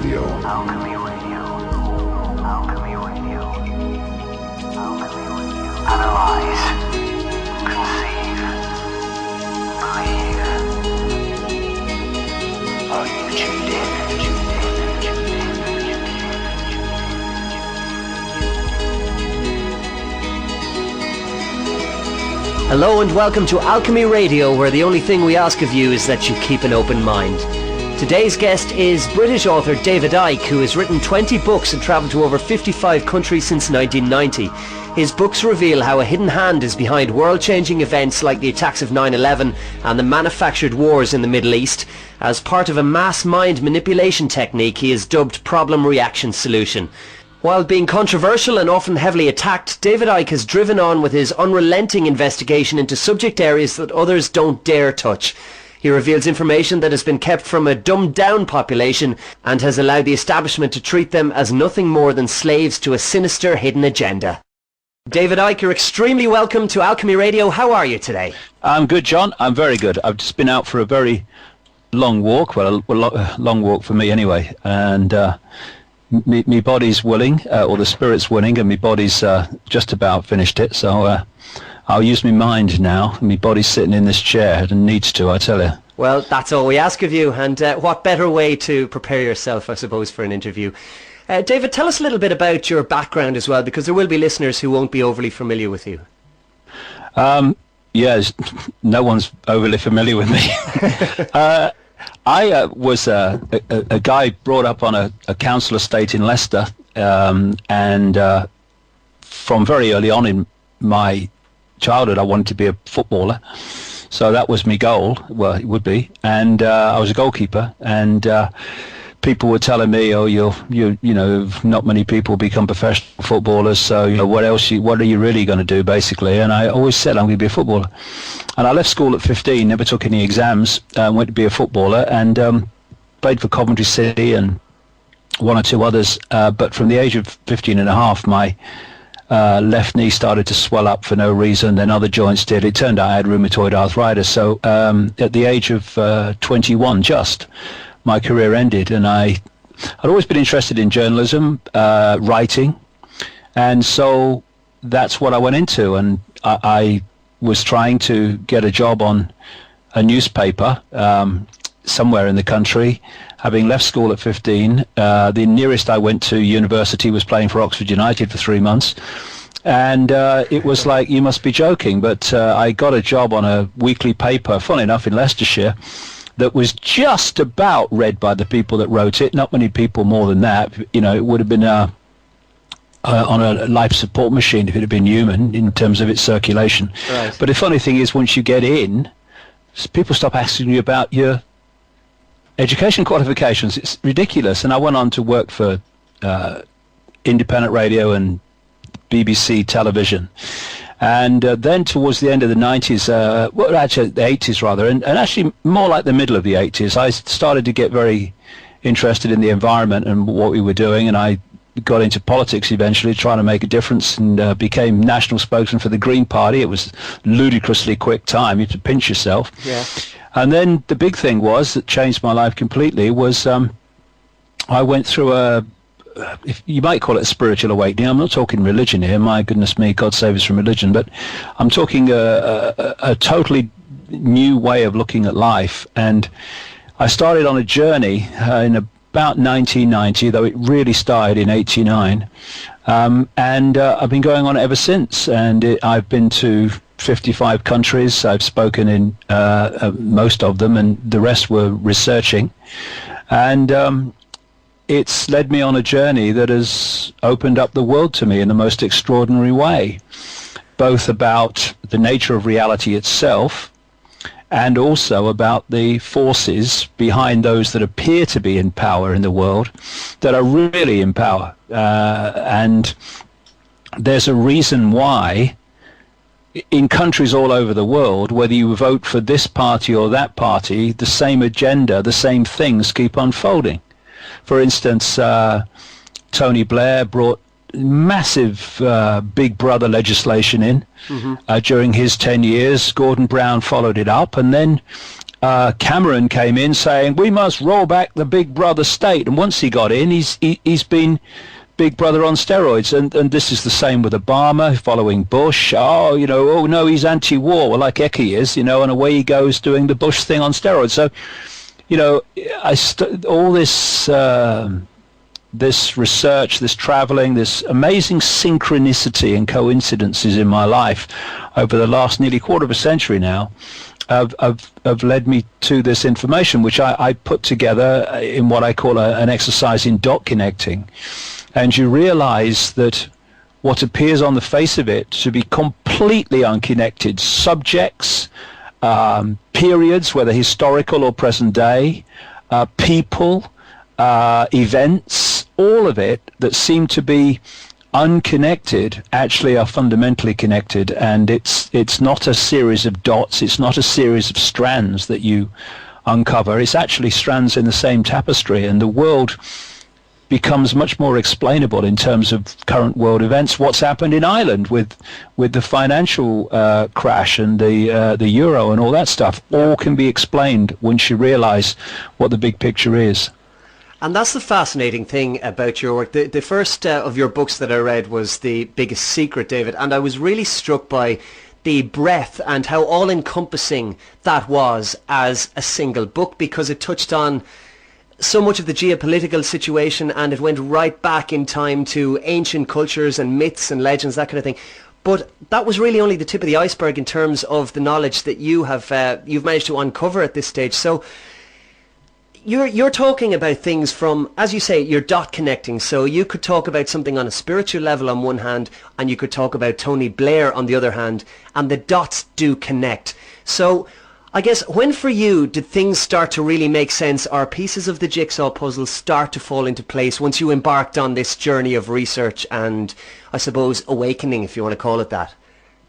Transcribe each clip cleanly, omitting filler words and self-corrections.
Radio. Alchemy Radio. Alchemy Radio. Alchemy Radio. Analyze. Conceive. Believe. Are you tuned in? Hello and welcome to Alchemy Radio, where the only thing we ask of you is that you keep an open mind. Today's guest is British author David Icke, who has written 20 books and travelled to over 55 countries since 1990. His books reveal how a hidden hand is behind world-changing events like the attacks of 9/11 and the manufactured wars in the Middle East. As part of a mass mind manipulation technique he is dubbed Problem Reaction Solution. While being controversial and often heavily attacked, David Icke has driven on with his unrelenting investigation into subject areas that others don't dare touch. He reveals information that has been kept from a dumbed-down population and has allowed the establishment to treat them as nothing more than slaves to a sinister hidden agenda. David Icke, you're extremely welcome to Alchemy Radio. How are you today? I'm good, John. I'm very good. I've just been out for a very long walk. Well, a long walk for me anyway. And me body's willing, or the spirit's willing, and me body's just about finished it. So I'll use my mind now. Me body's sitting in this chair and needs to, I tell you. Well, that's all we ask of you. And what better way to prepare yourself, I suppose, for an interview. David, tell us a little bit about your background as well, because there will be listeners who won't be overly familiar with you. Yes, no one's overly familiar with me. I was a guy brought up on a council estate in Leicester, and from very early on in my childhood I wanted to be a footballer, so that was my goal. Well, it would be, and I was a goalkeeper, and people were telling me, "Oh, you know, not many people become professional footballers, so you know, what are you really going to do, basically?" And I always said I'm going to be a footballer. And I left school at 15, never took any exams, went to be a footballer, and played for Coventry City and one or two others. But from the age of 15 and a half, my left knee started to swell up for no reason, then other joints did. It turned out I had rheumatoid arthritis. So at the age of 21, my career ended, and I'd always been interested in journalism, writing, and so that's what I went into. And I was trying to get a job on a newspaper somewhere in the country, having left school at 15. The nearest I went to university was playing for Oxford United for 3 months, and it was like, you must be joking, but I got a job on a weekly paper, funny enough, in Leicestershire, that was just about read by the people that wrote it. Not many people more than that. You know, it would have been on a life support machine if it had been human in terms of its circulation. Right. But the funny thing is, once you get in, people stop asking you about your education qualifications. It's ridiculous. And I went on to work for independent radio and BBC television. And then towards the end of the 90s, well, actually the 80s rather, and actually more like the middle of the 80s, I started to get very interested in the environment and what we were doing, and I got into politics eventually, trying to make a difference, and became national spokesman for the Green Party. It was ludicrously quick time. You have to pinch yourself. Yeah. And then the big thing was, that changed my life completely, was I went through if you might call it a spiritual awakening. I'm not talking religion here, my goodness me, God save us from religion, but I'm talking a totally new way of looking at life. And I started on a journey in about 1990, though it really started in 89, and I've been going on ever since. And I've been to 55 countries. I've spoken in most of them, and the rest were researching. And it's led me on a journey that has opened up the world to me in the most extraordinary way, both about the nature of reality itself and also about the forces behind those that appear to be in power in the world that are really in power. And there's a reason why in countries all over the world, whether you vote for this party or that party, the same agenda, the same things keep unfolding. For instance, Tony Blair brought massive Big Brother legislation in during his 10 years. Gordon Brown followed it up, and then Cameron came in saying we must roll back the Big Brother state, and once he got in, he's been Big Brother on steroids, and this is the same with Obama following Bush. Oh no, he's anti-war, well, like Icke is, and away he goes doing the Bush thing on steroids. So, all this this research, this traveling, this amazing synchronicity and coincidences in my life over the last nearly quarter of a century now have led me to this information, which I put together in what I call an exercise in dot connecting. And you realize that what appears on the face of it to be completely unconnected subjects, periods, whether historical or present day, people, events, all of it that seem to be unconnected actually are fundamentally connected, and it's not a series of dots, it's not a series of strands that you uncover, it's actually strands in the same tapestry, and the world becomes much more explainable in terms of current world events. What's happened in Ireland with the financial crash and the euro and all that stuff all can be explained once you realize what the big picture is. And that's the fascinating thing about your work. The first of your books that I read was The Biggest Secret, David, and I was really struck by the breadth and how all-encompassing that was as a single book, because it touched on so much of the geopolitical situation, and it went right back in time to ancient cultures and myths and legends, that kind of thing. But that was really only the tip of the iceberg in terms of the knowledge that you've managed to uncover at this stage. So you're talking about things from, as you say, you're dot connecting. So you could talk about something on a spiritual level on one hand, and you could talk about Tony Blair on the other hand, and the dots do connect. So I guess, when for you did things start to really make sense, or pieces of the jigsaw puzzle start to fall into place once you embarked on this journey of research and, I suppose, awakening, if you want to call it that?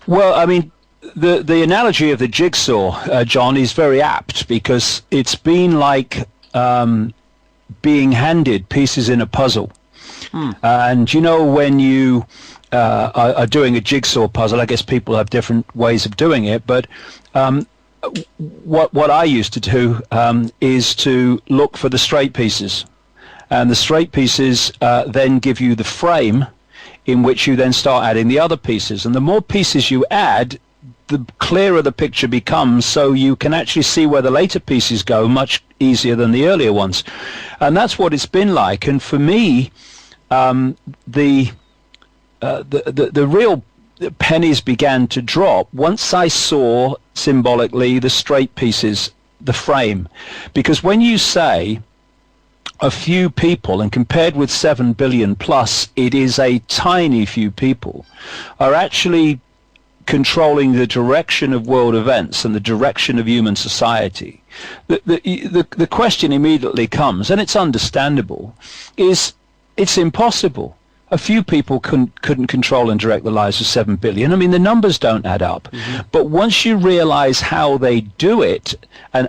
Well, I mean, the analogy of the jigsaw, John, is very apt, because it's been like being handed pieces in a puzzle. And when you are doing a jigsaw puzzle, I guess people have different ways of doing it, but what I used to do is to look for the straight pieces, and the straight pieces then give you the frame in which you then start adding the other pieces, and the more pieces you add, the clearer the picture becomes, so you can actually see where the later pieces go much easier than the earlier ones. And that's what it's been like. And for me, the real pennies began to drop once I saw symbolically the straight pieces, the frame. Because when you say a few people, and compared with 7 billion plus, it is a tiny few people, are actually controlling the direction of world events and the direction of human society, the question immediately comes, and it's understandable, is it's impossible. A few people couldn't control and direct the lives of 7 billion. I mean, the numbers don't add up. Mm-hmm. But once you realize how they do it, and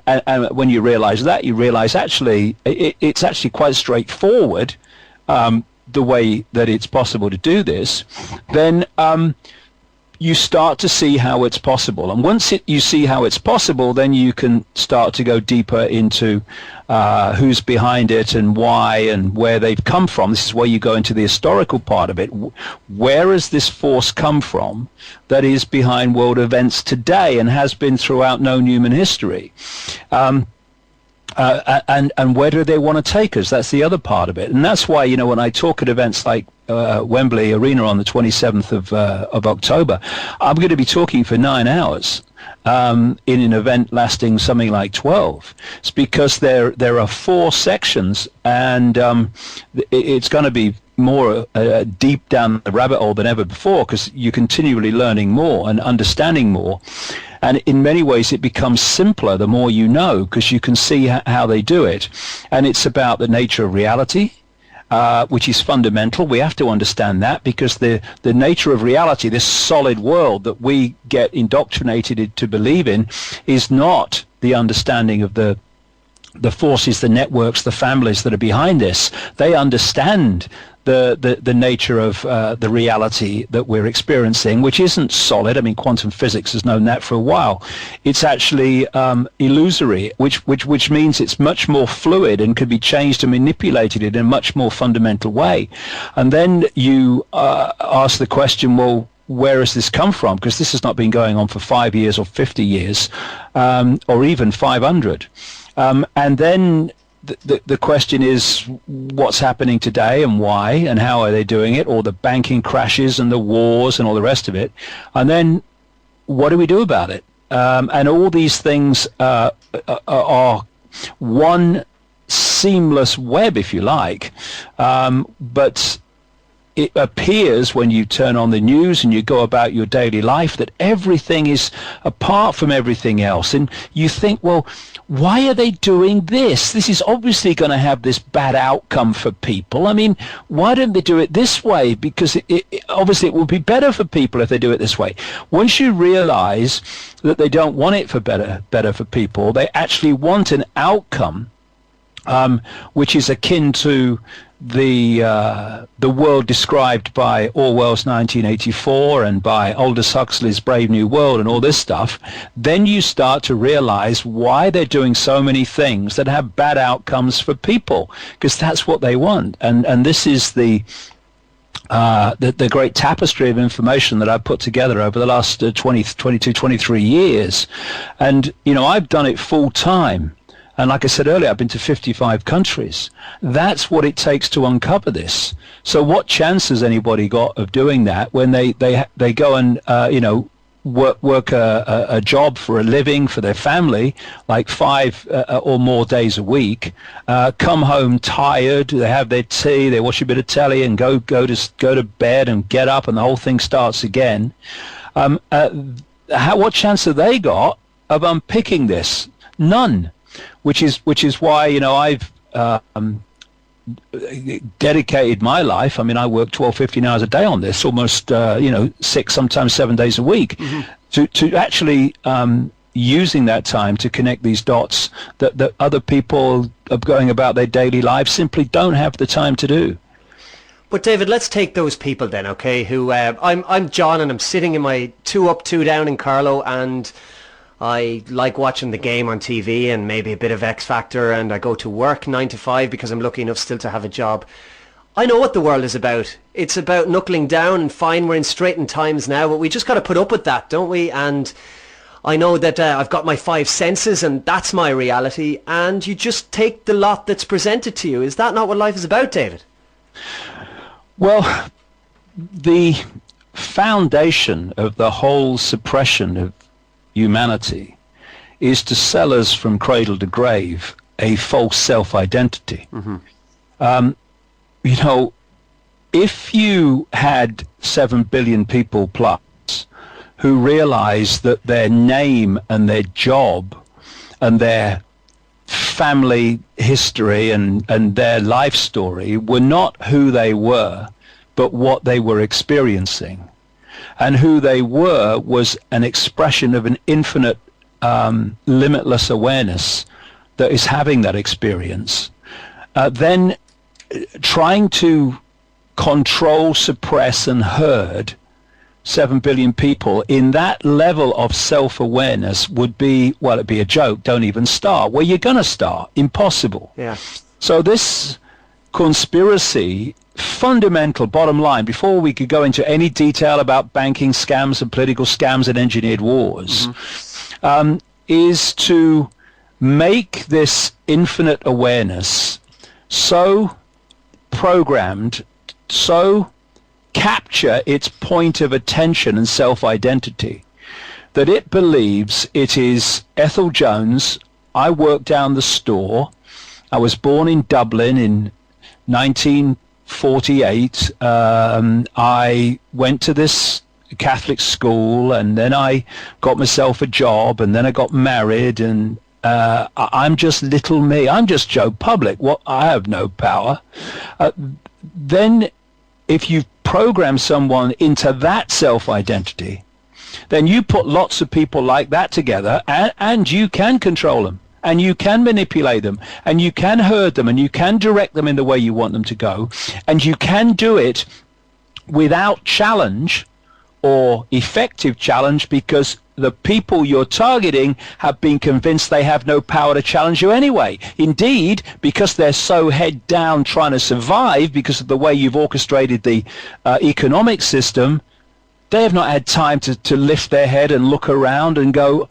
when you realize that, you realize actually it's actually quite straightforward, the way that it's possible to do this, then you start to see how it's possible. And once you see how it's possible, then you can start to go deeper into who's behind it and why and where they've come from. This is where you go into the historical part of it. Where has this force come from that is behind world events today and has been throughout known human history? And where do they want to take us? That's the other part of it. And that's why, when I talk at events like Wembley Arena on the 27th of October, I'm going to be talking for 9 hours in an event lasting something like 12. It's because there are 4 sections, and it's going to be more deep down the rabbit hole than ever before, because you're continually learning more and understanding more. And in many ways, it becomes simpler the more you know, because you can see how they do it. And it's about the nature of reality, which is fundamental. We have to understand that, because the nature of reality, this solid world that we get indoctrinated to believe in, is not the understanding of the forces, the networks, the families that are behind this. They understand the nature of the reality that we're experiencing, which isn't solid. I mean, quantum physics has known that for a while. It's actually illusory, which means it's much more fluid and can be changed and manipulated in a much more fundamental way. And then you ask the question, well, where has this come from? Because this has not been going on for 5 years or 50 years, or even 500. And then the question is, what's happening today and why and how are they doing it? All the banking crashes and the wars and all the rest of it. And then what do we do about it? And all these things are one seamless web, if you like, but it appears when you turn on the news and you go about your daily life that everything is apart from everything else. And you think, well, why are they doing this? This is obviously going to have this bad outcome for people. I mean, why don't they do it this way? Because obviously it will be better for people if they do it this way. Once you realize that they don't want it for better for people, they actually want an outcome which is akin to the world described by Orwell's 1984 and by Aldous Huxley's Brave New World and all this stuff, then you start to realize why they're doing so many things that have bad outcomes for people, because that's what they want. And this is the great tapestry of information that I've put together over the last 23 years. And, you know, I've done it full time. And like I said earlier, I've been to 55 countries. That's what it takes to uncover this. So what chance has anybody got of doing that when they go and, work a job for a living for their family, like 5 or more days a week, come home tired, they have their tea, they watch a bit of telly and go to bed and get up and the whole thing starts again. What chance have they got of unpicking this? None. Which is why, you know, I've dedicated my life. I mean, I work 12, 15 hours a day on this, almost 6, sometimes 7 days a week, to actually using that time to connect these dots that other people are going about their daily lives simply don't have the time to do. But David, let's take those people then, okay? Who I'm John, and I'm sitting in my 2 up, 2 down in Carlow, and I like watching the game on TV and maybe a bit of X Factor, and I go to work 9 to 5 because I'm lucky enough still to have a job. I know what the world is about. It's about knuckling down, and fine, we're in straitened times now, but we just got to put up with that, don't we? And I know that I've got my 5 senses and that's my reality, and you just take the lot that's presented to you. Is that not what life is about, David? Well, the foundation of the whole suppression of humanity is to sell us from cradle to grave a false self-identity. If you had 7 billion people plus who realized that their name and their job and their family history and their life story were not who they were, but what they were experiencing, and who they were was an expression of an infinite, limitless awareness that is having that experience, then trying to control, suppress, and herd 7 billion people in that level of self-awareness would be, well, it'd be a joke. Don't even start. Where you're going to start? Impossible. Yeah. So this conspiracy, fundamental bottom line, before we could go into any detail about banking scams and political scams and engineered wars, is to make this infinite awareness so programmed, so capture its point of attention and self-identity that it believes it is Ethel Jones. I work down the store. I was born in Dublin in 1948. I went to this Catholic school, and then I got myself a job, and then I got married, and I'm just little me. I'm just Joe Public. I have no power. Then if you program someone into that self-identity, then you put lots of people like that together, and you can control them. and you can manipulate them, and you can herd them, and you can direct them in the way you want them to go, and you can do it without challenge or effective challenge, because the people you're targeting have been convinced they have no power to challenge you anyway. Indeed, because they're so head down trying to survive because of the way you've orchestrated the economic system, they have not had time to lift their head and look around and go,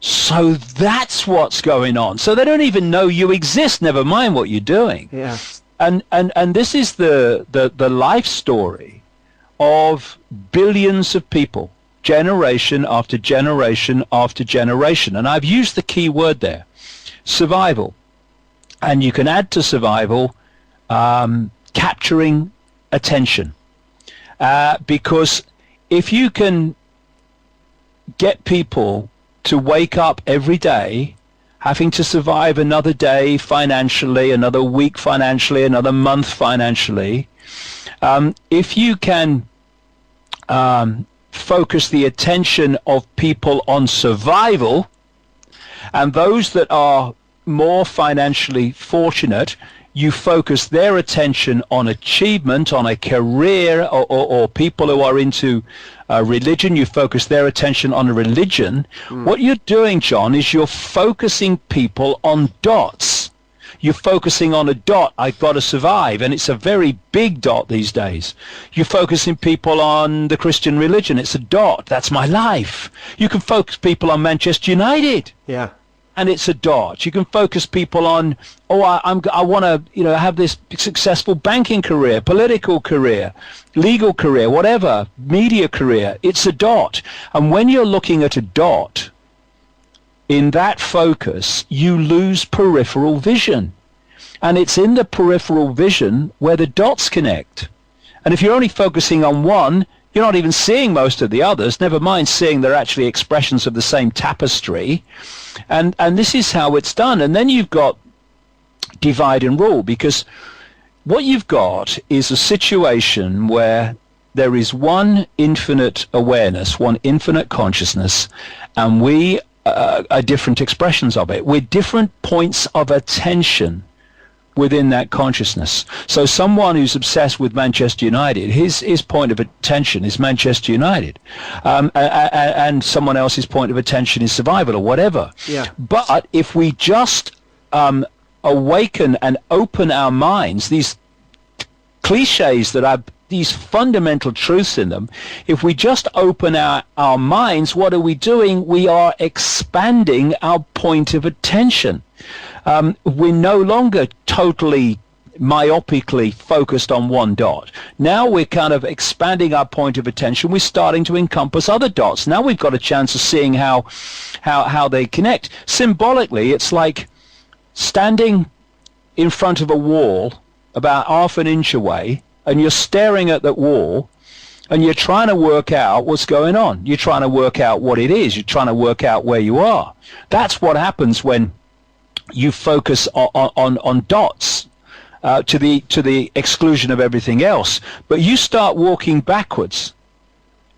so that's what's going on. So they don't even know you exist, never mind what you're doing. Yeah. And this is the life story of billions of people, generation after generation after generation. And I've used the key word there, survival. And you can add to survival capturing attention. Because if you can get people to wake up every day having to survive another day financially, another week financially, another month financially, if you can focus the attention of people on survival, and those that are more financially fortunate, you focus their attention on achievement, on a career, or people who are into religion, you focus their attention on a religion. What you're doing, John, is you're focusing people on dots. You're focusing on a dot, I've got to survive, and it's a very big dot these days. You're focusing people on the Christian religion, it's a dot, that's my life. You can focus people on Manchester United. Yeah. And it's a dot. You can focus people on, I want to, have this successful banking career, political career, legal career, whatever, media career. It's a dot. And when you're looking at a dot, in that focus, you lose peripheral vision. And it's in the peripheral vision where the dots connect. And if you're only focusing on one, you're not even seeing most of the others, never mind seeing they're actually expressions of the same tapestry. And this is how it's done. And then you've got divide and rule, because what you've got is a situation where there is one infinite awareness, one infinite consciousness, and we are different expressions of it. We're different points of attention within that consciousness. So someone who's obsessed with Manchester United, his point of attention is Manchester United, and someone else's point of attention is survival or whatever. Yeah. But if we just awaken and open our minds, these cliches that have these fundamental truths in them, if we just open our minds, what are we doing? We are expanding our point of attention. We're no longer totally myopically focused on one dot. Now we're kind of expanding our point of attention. We're starting to encompass other dots. Now we've got a chance of seeing how they connect. Symbolically, it's like standing in front of a wall about half an inch away, and you're staring at that wall, and you're trying to work out what's going on. You're trying to work out what it is. You're trying to work out where you are. That's what happens when you focus on dots to the exclusion of everything else. But you start walking backwards,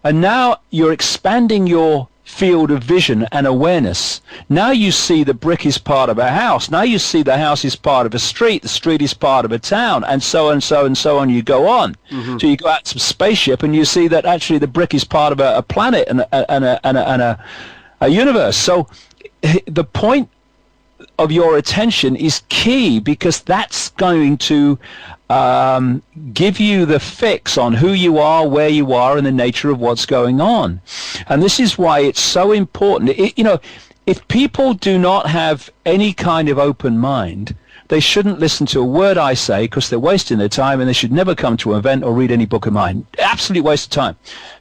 and now you're expanding your field of vision and awareness. Now you see the brick is part of a house. Now you see the house is part of a street. The street is part of a town, and so and so and so on. You go on. Mm-hmm. So you go out to a spaceship, and you see that actually the brick is part of a planet and a universe. So the point of your attention is key, because that's going to give you the fix on who you are, where you are, and the nature of what's going on. And this is why it's so important. If people do not have any kind of open mind, they shouldn't listen to a word I say, because they're wasting their time, and they should never come to an event or read any book of mine. Absolute waste of time,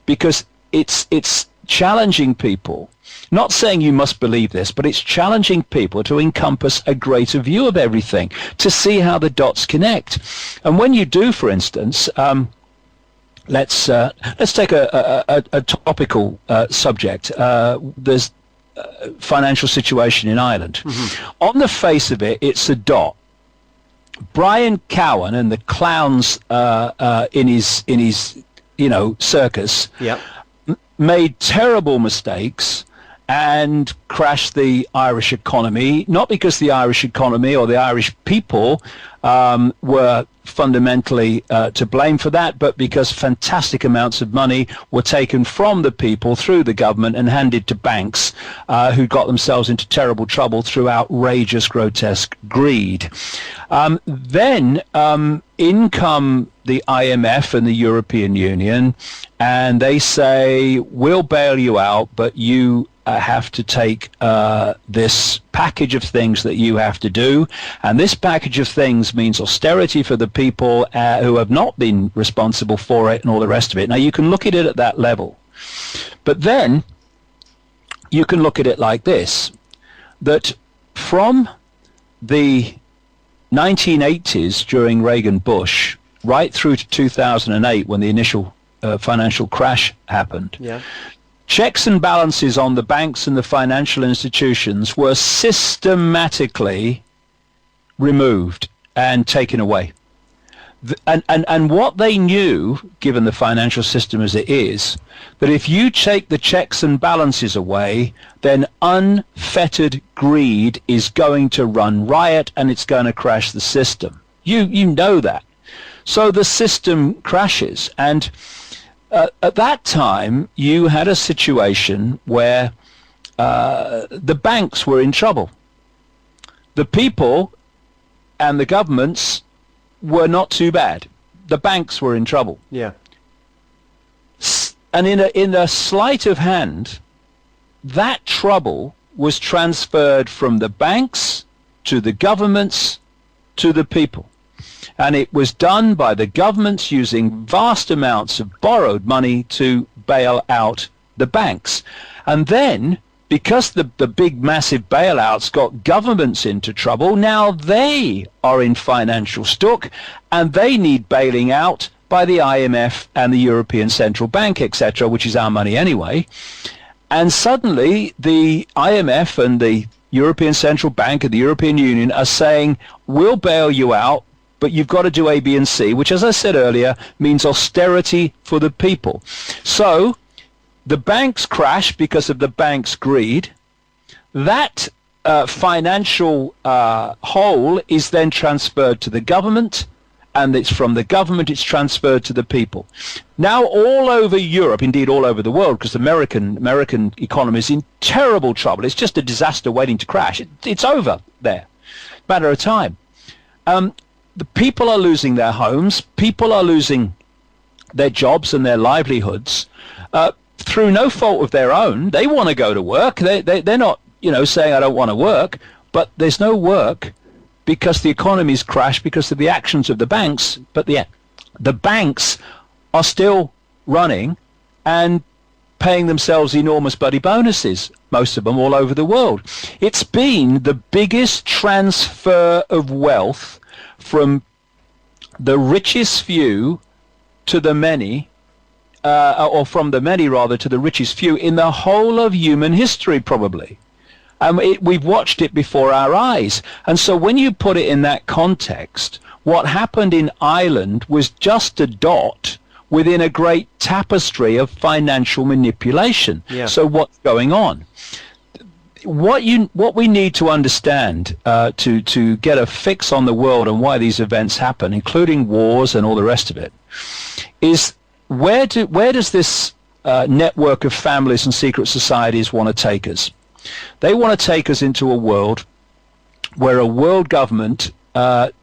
because it's challenging people. Not saying you must believe this, but it's challenging people to encompass a greater view of everything, to see how the dots connect. And when you do, for instance, let's take a topical subject. There's a financial situation in Ireland. Mm-hmm. On the face of it, it's a dot. Brian Cowan and the clowns in his circus, yep, made terrible mistakes. and crashed the Irish economy, not because the Irish economy or the Irish people were fundamentally to blame for that, but because fantastic amounts of money were taken from the people through the government and handed to banks who got themselves into terrible trouble through outrageous, grotesque greed. Then in come the IMF and the European Union, and they say, we'll bail you out, but you have to take this package of things that you have to do, and this package of things means austerity for the people who have not been responsible for it and all the rest of it. Now you can look at it at that level, but then you can look at it like this, that from the 1980s during Reagan-Bush right through to 2008 when the initial financial crash happened, checks and balances on the banks and the financial institutions were systematically removed and taken away. And what they knew, given the financial system as it is, that if you take the checks and balances away, then unfettered greed is going to run riot and it's going to crash the system. You know that. So the system crashes, and at that time, you had a situation where the banks were in trouble. The people and the governments were not too bad. The banks were in trouble. Yeah. And in a sleight of hand, that trouble was transferred from the banks to the governments to the people. And it was done by the governments using vast amounts of borrowed money to bail out the banks. And then, because the big massive bailouts got governments into trouble, now they are in financial stuck and they need bailing out by the IMF and the European Central Bank, etc., which is our money anyway. And suddenly the IMF and the European Central Bank and the European Union are saying, we'll bail you out, but you've got to do A, B, and C, which, as I said earlier, means austerity for the people. So the banks crash because of the banks' greed. That financial hole is then transferred to the government, and it's from the government it's transferred to the people. Now all over Europe, indeed all over the world, because the American economy is in terrible trouble. It's just a disaster waiting to crash. It's over there. Matter of time. The people are losing their homes. People are losing their jobs and their livelihoods through no fault of their own. They want to go to work. They're not, saying I don't want to work, but there's no work because the economy's crashed because of the actions of the banks. But the banks are still running and paying themselves enormous bloody bonuses, most of them all over the world. It's been the biggest transfer of wealth from the richest few to the many, or from the many rather to the richest few in the whole of human history, probably. We've watched it before our eyes. And so when you put it in that context, what happened in Ireland was just a dot within a great tapestry of financial manipulation. Yeah. So what's going on? What we need to understand to get a fix on the world and why these events happen, including wars and all the rest of it, is where does this network of families and secret societies want to take us? They want to take us into a world where a world government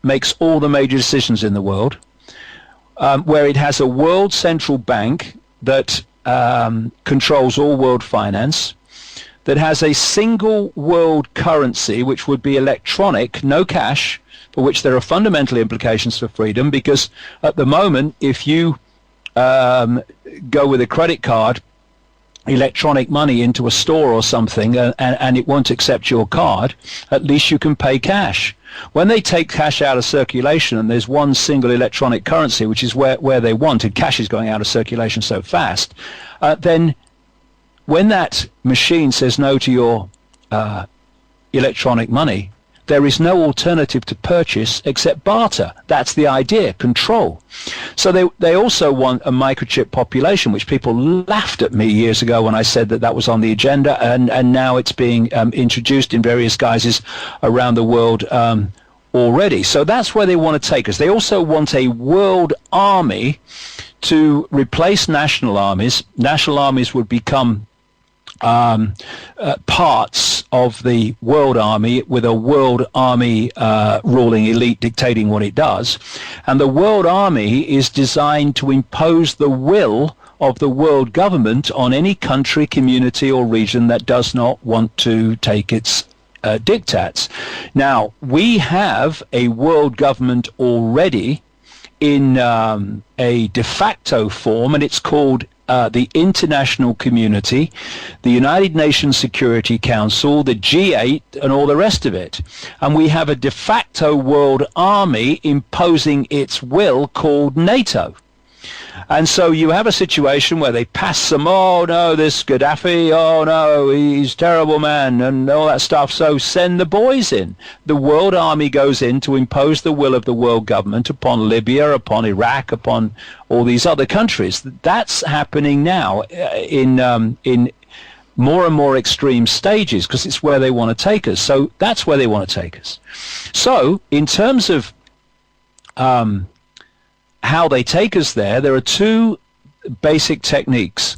makes all the major decisions in the world, where it has a world central bank that controls all world finance, that has a single world currency which would be electronic, no cash, for which there are fundamental implications for freedom, because at the moment, if you go with a credit card, electronic money into a store or something, and it won't accept your card, at least you can pay cash. When they take cash out of circulation and there's one single electronic currency, which is where they want, and cash is going out of circulation so fast, then when that machine says no to your electronic money, there is no alternative to purchase except barter. That's the idea, control. So they also want a microchip population, which people laughed at me years ago when I said that was on the agenda, and now it's being introduced in various guises around the world already. So that's where they want to take us. They also want a world army to replace national armies. National armies would become parts of the world army, with a world army ruling elite dictating what it does. And the world army is designed to impose the will of the world government on any country, community or region that does not want to take its diktats. Now, we have a world government already in a de facto form, and it's called the international community, the United Nations Security Council, the G8, and all the rest of it. And we have a de facto world army imposing its will called NATO. And so you have a situation where they pass some, oh no, this Gaddafi, oh no, he's a terrible man, and all that stuff, so send the boys in. The world army goes in to impose the will of the world government upon Libya, upon Iraq, upon all these other countries. That's happening now in more and more extreme stages, because it's where they want to take us. So that's where they want to take us. So in terms of how they take us there are two basic techniques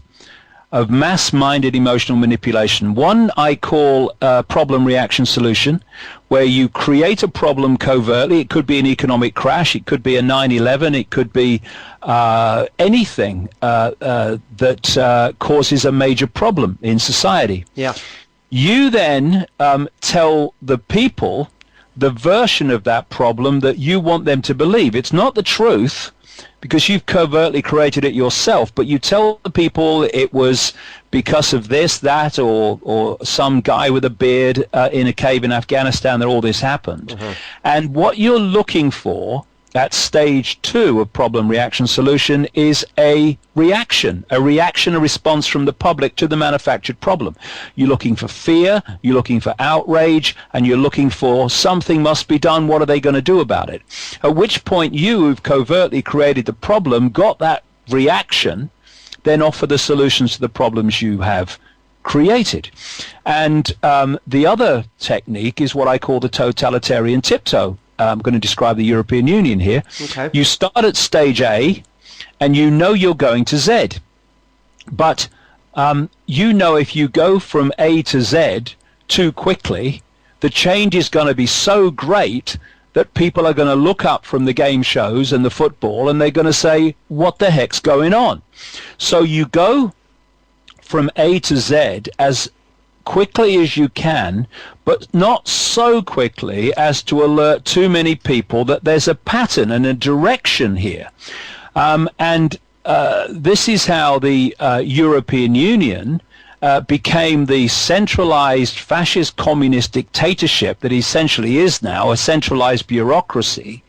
of mass-minded emotional manipulation. One I call problem reaction solution, where you create a problem covertly. It could be an economic crash, it could be a 9/11, it could be anything that causes a major problem in society. Yeah. You then tell the people the version of that problem that you want them to believe. It's not the truth, because you've covertly created it yourself, but you tell the people it was because of this, that, or some guy with a beard in a cave in Afghanistan that all this happened. Mm-hmm. And what you're looking for at stage 2 of problem reaction solution is a reaction, a response from the public to the manufactured problem. You're looking for fear, you're looking for outrage, and you're looking for something must be done, what are they going to do about it? At which point you, who've covertly created the problem, got that reaction, then offer the solutions to the problems you have created. And the other technique is what I call the totalitarian tiptoe. I'm going to describe the European Union here. Okay. You start at stage A, and you know you're going to Z. But you know if you go from A to Z too quickly, the change is going to be so great that people are going to look up from the game shows and the football, and they're going to say, what the heck's going on? So you go from A to Z as quickly as you can, but not so quickly as to alert too many people that there's a pattern and a direction here. This is how the European Union became the centralized fascist communist dictatorship that essentially is now, a centralized bureaucracy,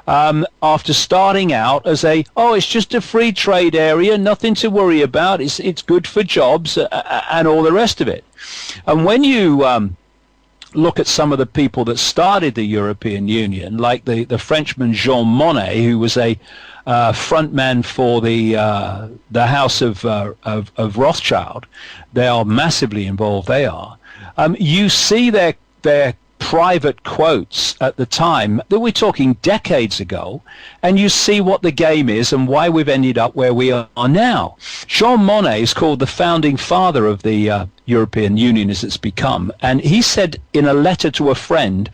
after starting out as it's just a free trade area, nothing to worry about, it's good for jobs, and all the rest of it. And when you look at some of the people that started the European Union, like the Frenchman Jean Monnet, who was a frontman for the House of Rothschild, they are massively involved. They are. You see their private quotes at the time, that we're talking decades ago, and you see what the game is and why we've ended up where we are now. Jean Monnet is called the founding father of the European Union as it's become, and he said in a letter to a friend,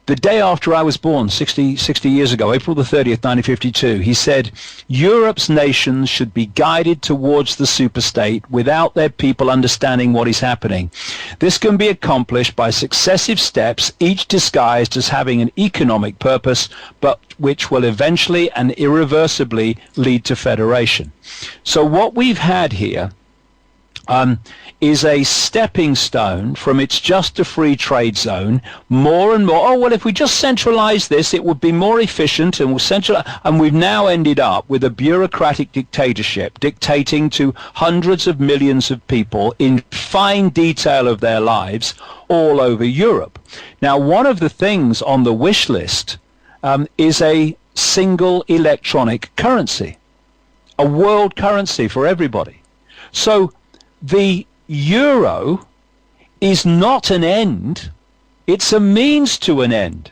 the day after I was born, 60 years ago, April the 30th, 1952, he said, Europe's nations should be guided towards the superstate without their people understanding what is happening. This can be accomplished by successive steps, each disguised as having an economic purpose, but which will eventually and irreversibly lead to federation. So what we've had here is a stepping stone from its just a free trade zone more and more. Oh, well, if we just centralize this, it would be more efficient, and we'll centralize. And we've now ended up with a bureaucratic dictatorship dictating to hundreds of millions of people in fine detail of their lives all over Europe. Now, one of the things on the wish list is a single electronic currency, a world currency for everybody. So the euro is not an end, it's a means to an end.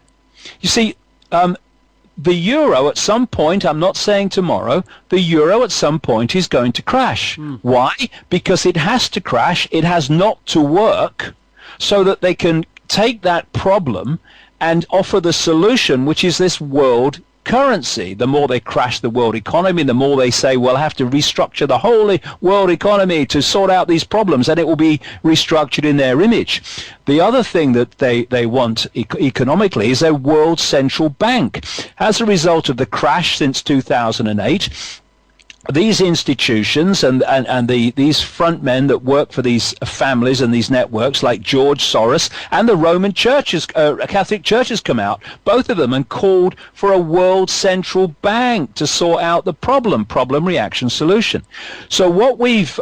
You see, the euro at some point, I'm not saying tomorrow, the euro at some point is going to crash. Why? Because it has to crash, it has not to work, so that they can take that problem and offer the solution, which is this world currency. The more they crash the world economy, the more they say, we'll have to restructure the whole world economy to sort out these problems, and it will be restructured in their image. The other thing that they want economically is a world central bank. As a result of the crash since 2008, these institutions and these front men that work for these families and these networks, like George Soros, and the Roman churches, Catholic churches, come out, both of them, and called for a world central bank to sort out the problem reaction solution. So what we've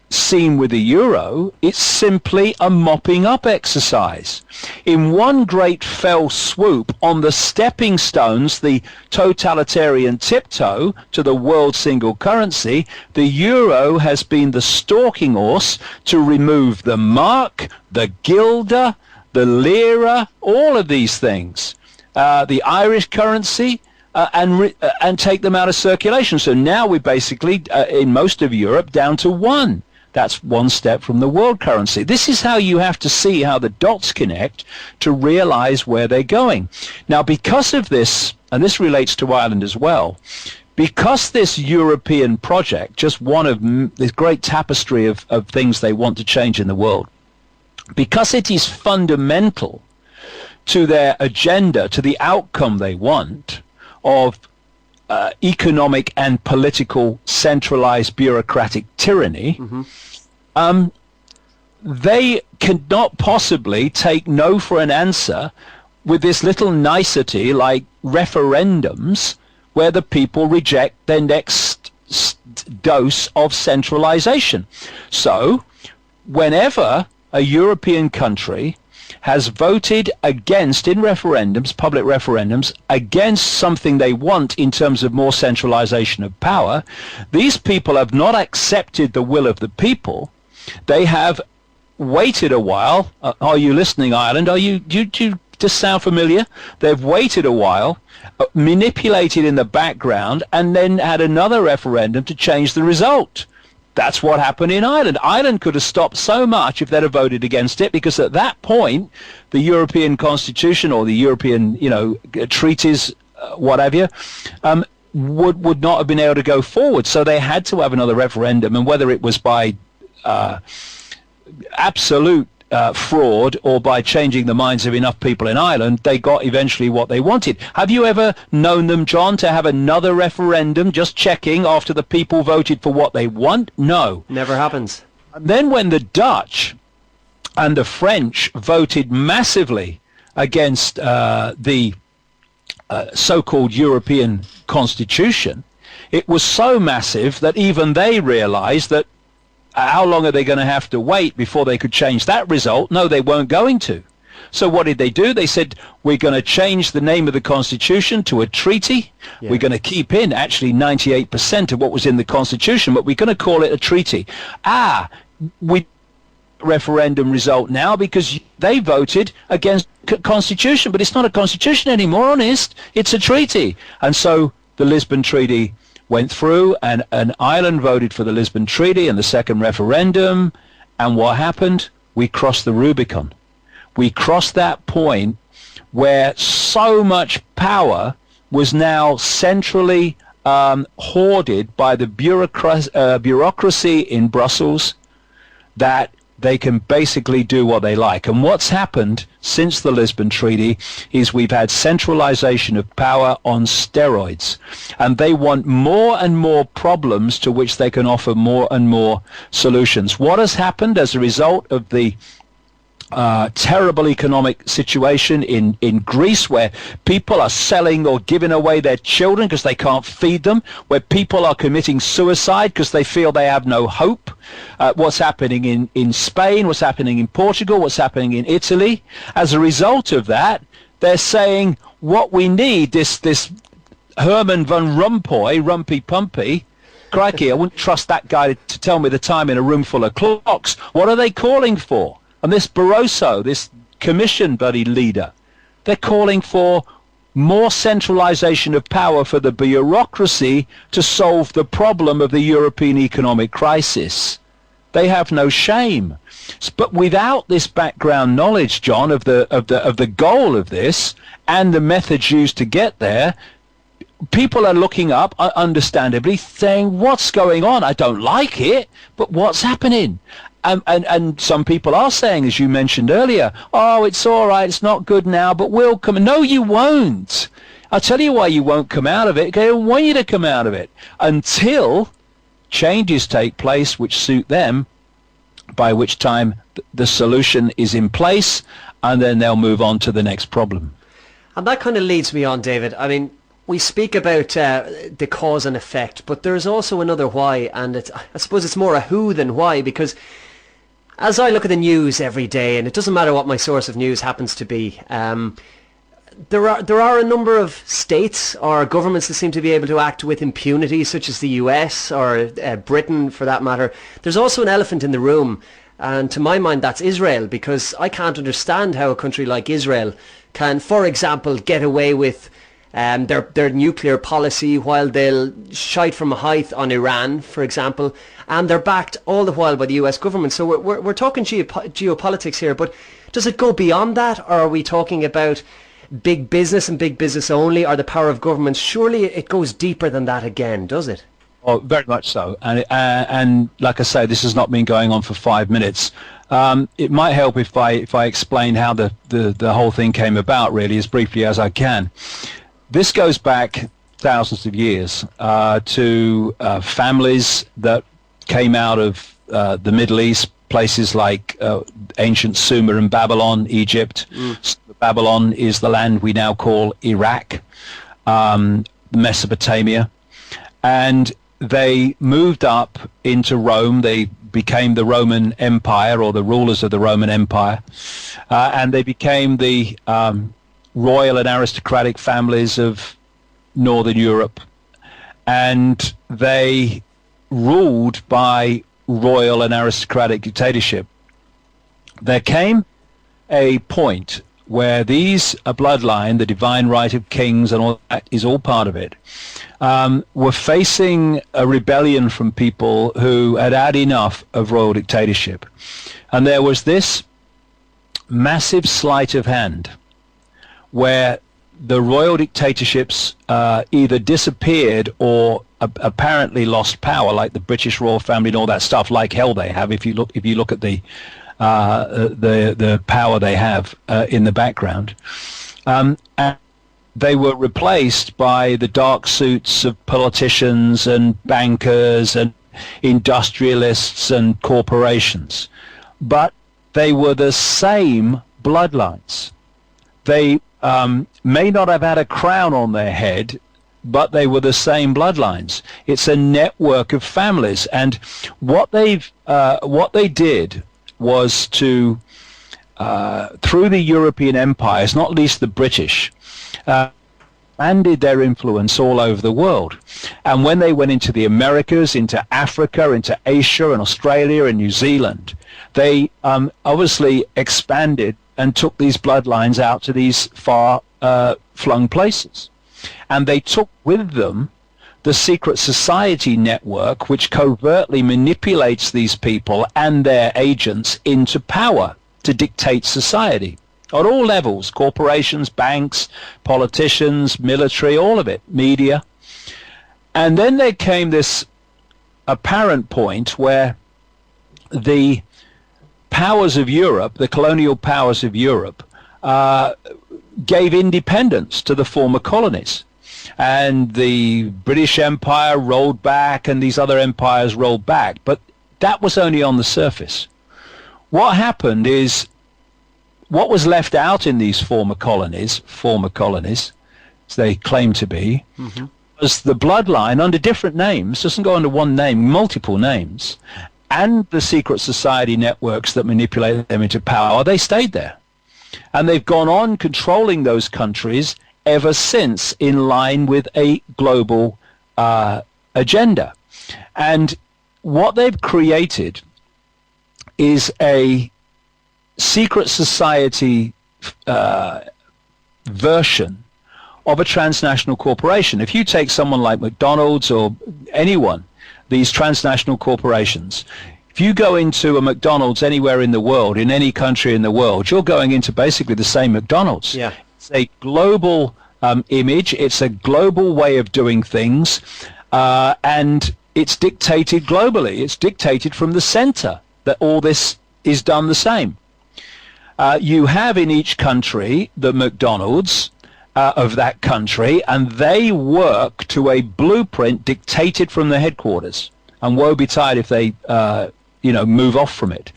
seen with the euro, it's simply a mopping up exercise. In one great fell swoop on the stepping stones, the totalitarian tiptoe to the world single currency, the euro has been the stalking horse to remove the mark, the guilder, the lira, all of these things, the Irish currency, and take them out of circulation. So now we're basically, in most of Europe, down to one. That's one step from the world currency. This is how you have to see how the dots connect to realize where they're going. Now, because of this, and this relates to Ireland as well, because this European project, just one of this great tapestry of things they want to change in the world, because it is fundamental to their agenda, to the outcome they want of economic and political centralized bureaucratic tyranny, they cannot possibly take no for an answer with this little nicety like referendums where the people reject their next dose of centralization. So whenever a European country has voted against, in referendums, public referendums, against something they want in terms of more centralization of power, these people have not accepted the will of the people. They have waited a while. Are you listening, Ireland? Do you just sound familiar? They've waited a while, manipulated in the background, and then had another referendum to change the result. That's what happened in Ireland. Ireland could have stopped so much if they'd have voted against it, because at that point, the European Constitution or the European, treaties, whatever, would not have been able to go forward. So they had to have another referendum, and whether it was by absolute fraud or by changing the minds of enough people in Ireland, they got eventually what they wanted. Have you ever known them, John, to have another referendum, just checking after the people voted for what they want? No. Never happens. And then when the Dutch and the French voted massively against the so-called European Constitution, it was so massive that even they realized that how long are they going to have to wait before they could change that result? No, they weren't going to. So what did they do? They said, we're going to change the name of the Constitution to a treaty. Yeah. We're going to keep in actually 98% of what was in the Constitution, but we're going to call it a treaty. We referendum result now because they voted against Constitution, but it's not a Constitution anymore, honest. It's a treaty. And so the Lisbon Treaty went through, and Ireland voted for the Lisbon Treaty and the second referendum, and what happened? We crossed the Rubicon. We crossed that point where so much power was now centrally hoarded by the bureaucracy in Brussels that they can basically do what they like. And what's happened since the Lisbon Treaty is we've had centralization of power on steroids. And they want more and more problems to which they can offer more and more solutions. What has happened as a result of the terrible economic situation in Greece, where people are selling or giving away their children because they can't feed them, where people are committing suicide because they feel they have no hope, what's happening in Spain, what's happening in Portugal, what's happening in Italy. As a result of that, they're saying what we need, this Herman van Rompuy, Rumpy Pumpy, crikey, I wouldn't trust that guy to tell me the time in a room full of clocks. What are they calling for? And this Barroso, this commission bloody leader, they're calling for more centralization of power for the bureaucracy to solve the problem of the European economic crisis. They have no shame. But without this background knowledge, John, of the goal of this and the methods used to get there, people are looking up, understandably, saying, what's going on? I don't like it, but what's happening? And some people are saying, as you mentioned earlier, oh, it's all right, it's not good now, but we'll come. No, you won't. I'll tell you why you won't come out of it. They don't want you to come out of it until changes take place which suit them, by which time the solution is in place, and then they'll move on to the next problem. And that kind of leads me on, David. I mean, we speak about the cause and effect, but there's also another why, and I suppose it's more a who than why, because as I look at the news every day, and it doesn't matter what my source of news happens to be, there are a number of states or governments that seem to be able to act with impunity, such as the US or Britain, for that matter. There's also an elephant in the room, and to my mind that's Israel, because I can't understand how a country like Israel can, for example, get away with their nuclear policy while they'll shite from a height on Iran, for example, and they're backed all the while by the US government. So we're talking geopolitics here, but does it go beyond that, or are we talking about big business and big business only, or the power of government? Surely it goes deeper than that again, does it? Oh, very much so. And like I say, this has not been going on for 5 minutes. It might help if I explain how the whole thing came about, really, as briefly as I can. This goes back thousands of years to families that came out of the Middle East, places like ancient Sumer and Babylon, Egypt. Babylon is the land we now call Iraq, Mesopotamia. And they moved up into Rome. They became the Roman Empire, or the rulers of the Roman Empire. And they became the royal and aristocratic families of Northern Europe, and they ruled by royal and aristocratic dictatorship. There came a point where these bloodline, the divine right of kings and all that is all part of it, were facing a rebellion from people who had had enough of royal dictatorship. And there was this massive sleight of hand where the royal dictatorships either disappeared or apparently lost power, like the British royal family and all that stuff. Like hell, they have. If you look at the power they have in the background, and they were replaced by the dark suits of politicians and bankers and industrialists and corporations. But they were the same bloodlines. They may not have had a crown on their head, but they were the same bloodlines. It's a network of families, and what they did was to, through the European empires, not least the British, expanded their influence all over the world. And when they went into the Americas, into Africa, into Asia and Australia and New Zealand, they obviously expanded and took these bloodlines out to these far-flung places. And they took with them the secret society network, which covertly manipulates these people and their agents into power to dictate society on all levels: corporations, banks, politicians, military, all of it, media. And then there came this apparent point where the powers of Europe, the colonial powers of Europe, gave independence to the former colonies. And the British Empire rolled back, and these other empires rolled back. But that was only on the surface. What happened is, what was left out in these former colonies, as they claim to be, was the bloodline under different names, doesn't go under one name, multiple names, and the secret society networks that manipulate them into power. They stayed there. And they've gone on controlling those countries ever since, in line with a global agenda. And what they've created is a secret society version of a transnational corporation. If you take someone like McDonald's or anyone, these transnational corporations, if you go into a McDonald's anywhere in the world, in any country in the world, you're going into basically the same McDonald's. Yeah. It's a global image. It's a global way of doing things, and it's dictated globally. It's dictated from the center that all this is done the same. You have in each country the McDonald's of that country, and they work to a blueprint dictated from the headquarters. And woe betide if they move off from it.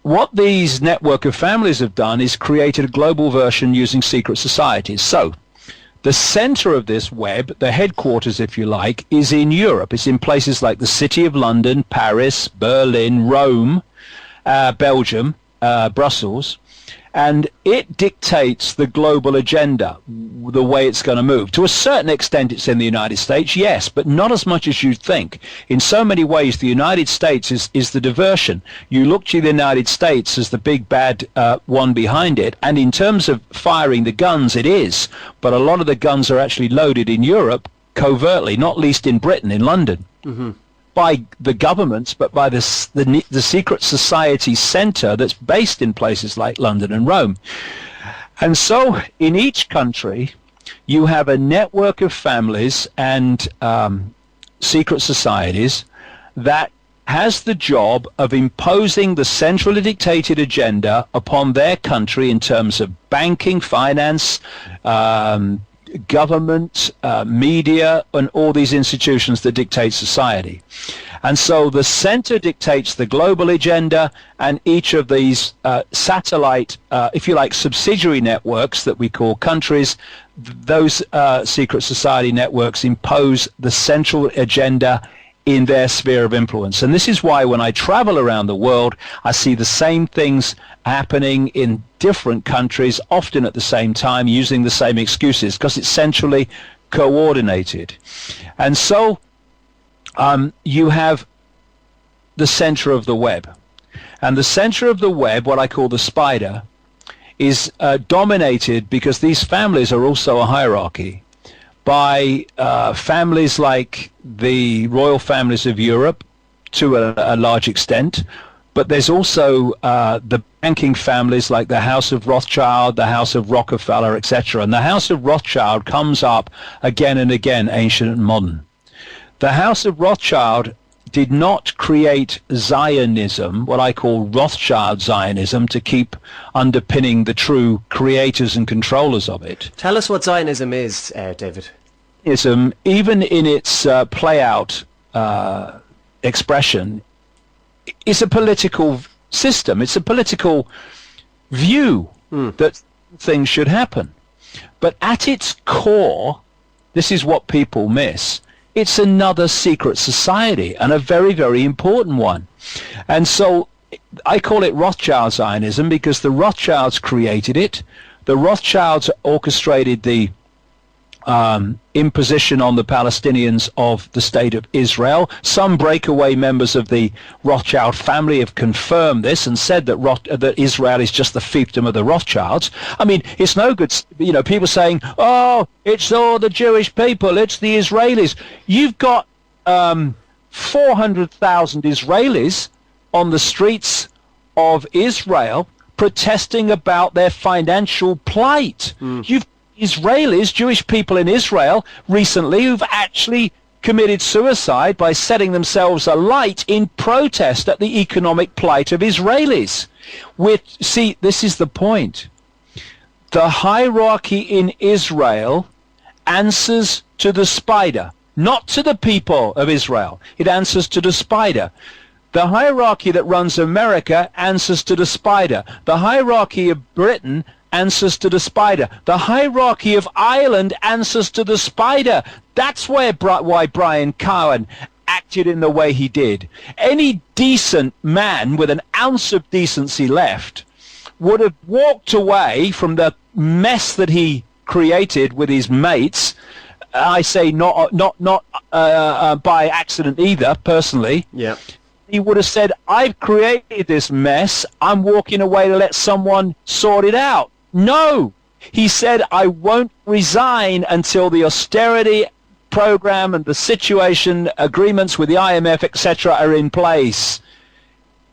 What these network of families have done is created a global version using secret societies. So the center of this web, the headquarters, if you like, is in Europe. It's in places like the City of London, Paris, Berlin, Rome, Belgium, Brussels, and it dictates the global agenda, the way it's going to move. To a certain extent, it's in the United States, yes, but not as much as you'd think. In so many ways, the United States is the diversion. You look to the United States as the big bad one behind it, and in terms of firing the guns, it is. But a lot of the guns are actually loaded in Europe covertly, not least in Britain, in London. By the governments, but by the secret society center that's based in places like London and Rome. And so in each country, you have a network of families and secret societies that has the job of imposing the centrally dictated agenda upon their country in terms of banking, finance, government, media, and all these institutions that dictate society. And so the center dictates the global agenda, and each of these satellite, if you like, subsidiary networks that we call countries, those secret society networks impose the central agenda in their sphere of influence. And this is why when I travel around the world, I see the same things happening in different countries, often at the same time, using the same excuses, because it's centrally coordinated. And so you have the center of the web. And the center of the web, what I call the spider, is dominated, because these families are also a hierarchy, by families like the royal families of Europe to a large extent, but there's also the banking families like the House of Rothschild, the House of Rockefeller, etc. And the House of Rothschild comes up again and again, ancient and modern. The House of Rothschild did not create Zionism, what I call Rothschild Zionism, to keep underpinning the true creators and controllers of it. Tell us what Zionism is, David. Zionism, even in its play-out expression, is a political system. It's a political view that things should happen. But at its core, this is what people miss, it's another secret society, and a very, very important one. And so I call it Rothschild Zionism because the Rothschilds created it. The Rothschilds orchestrated the imposition on the Palestinians of the State of Israel. Some breakaway members of the Rothschild family have confirmed this and said that Israel is just the fiefdom of the Rothschilds. I mean, it's no good, people saying, oh, it's all the Jewish people, it's the Israelis. You've got 400,000 Israelis on the streets of Israel protesting about their financial plight. You've Israelis, Jewish people in Israel recently, who've actually committed suicide by setting themselves alight in protest at the economic plight of Israelis. See, this is the point. The hierarchy in Israel answers to the spider, not to the people of Israel. It answers to the spider. The hierarchy that runs America answers to the spider. The hierarchy of Britain answers to the spider. The hierarchy of Ireland answers to the spider. That's why Brian Cowen acted in the way he did. Any decent man with an ounce of decency left would have walked away from the mess that he created with his mates. I say not by accident either, personally. Yeah. He would have said, I've created this mess. I'm walking away to let someone sort it out. No. He said, I won't resign until the austerity program and the situation agreements with the IMF, etc., are in place.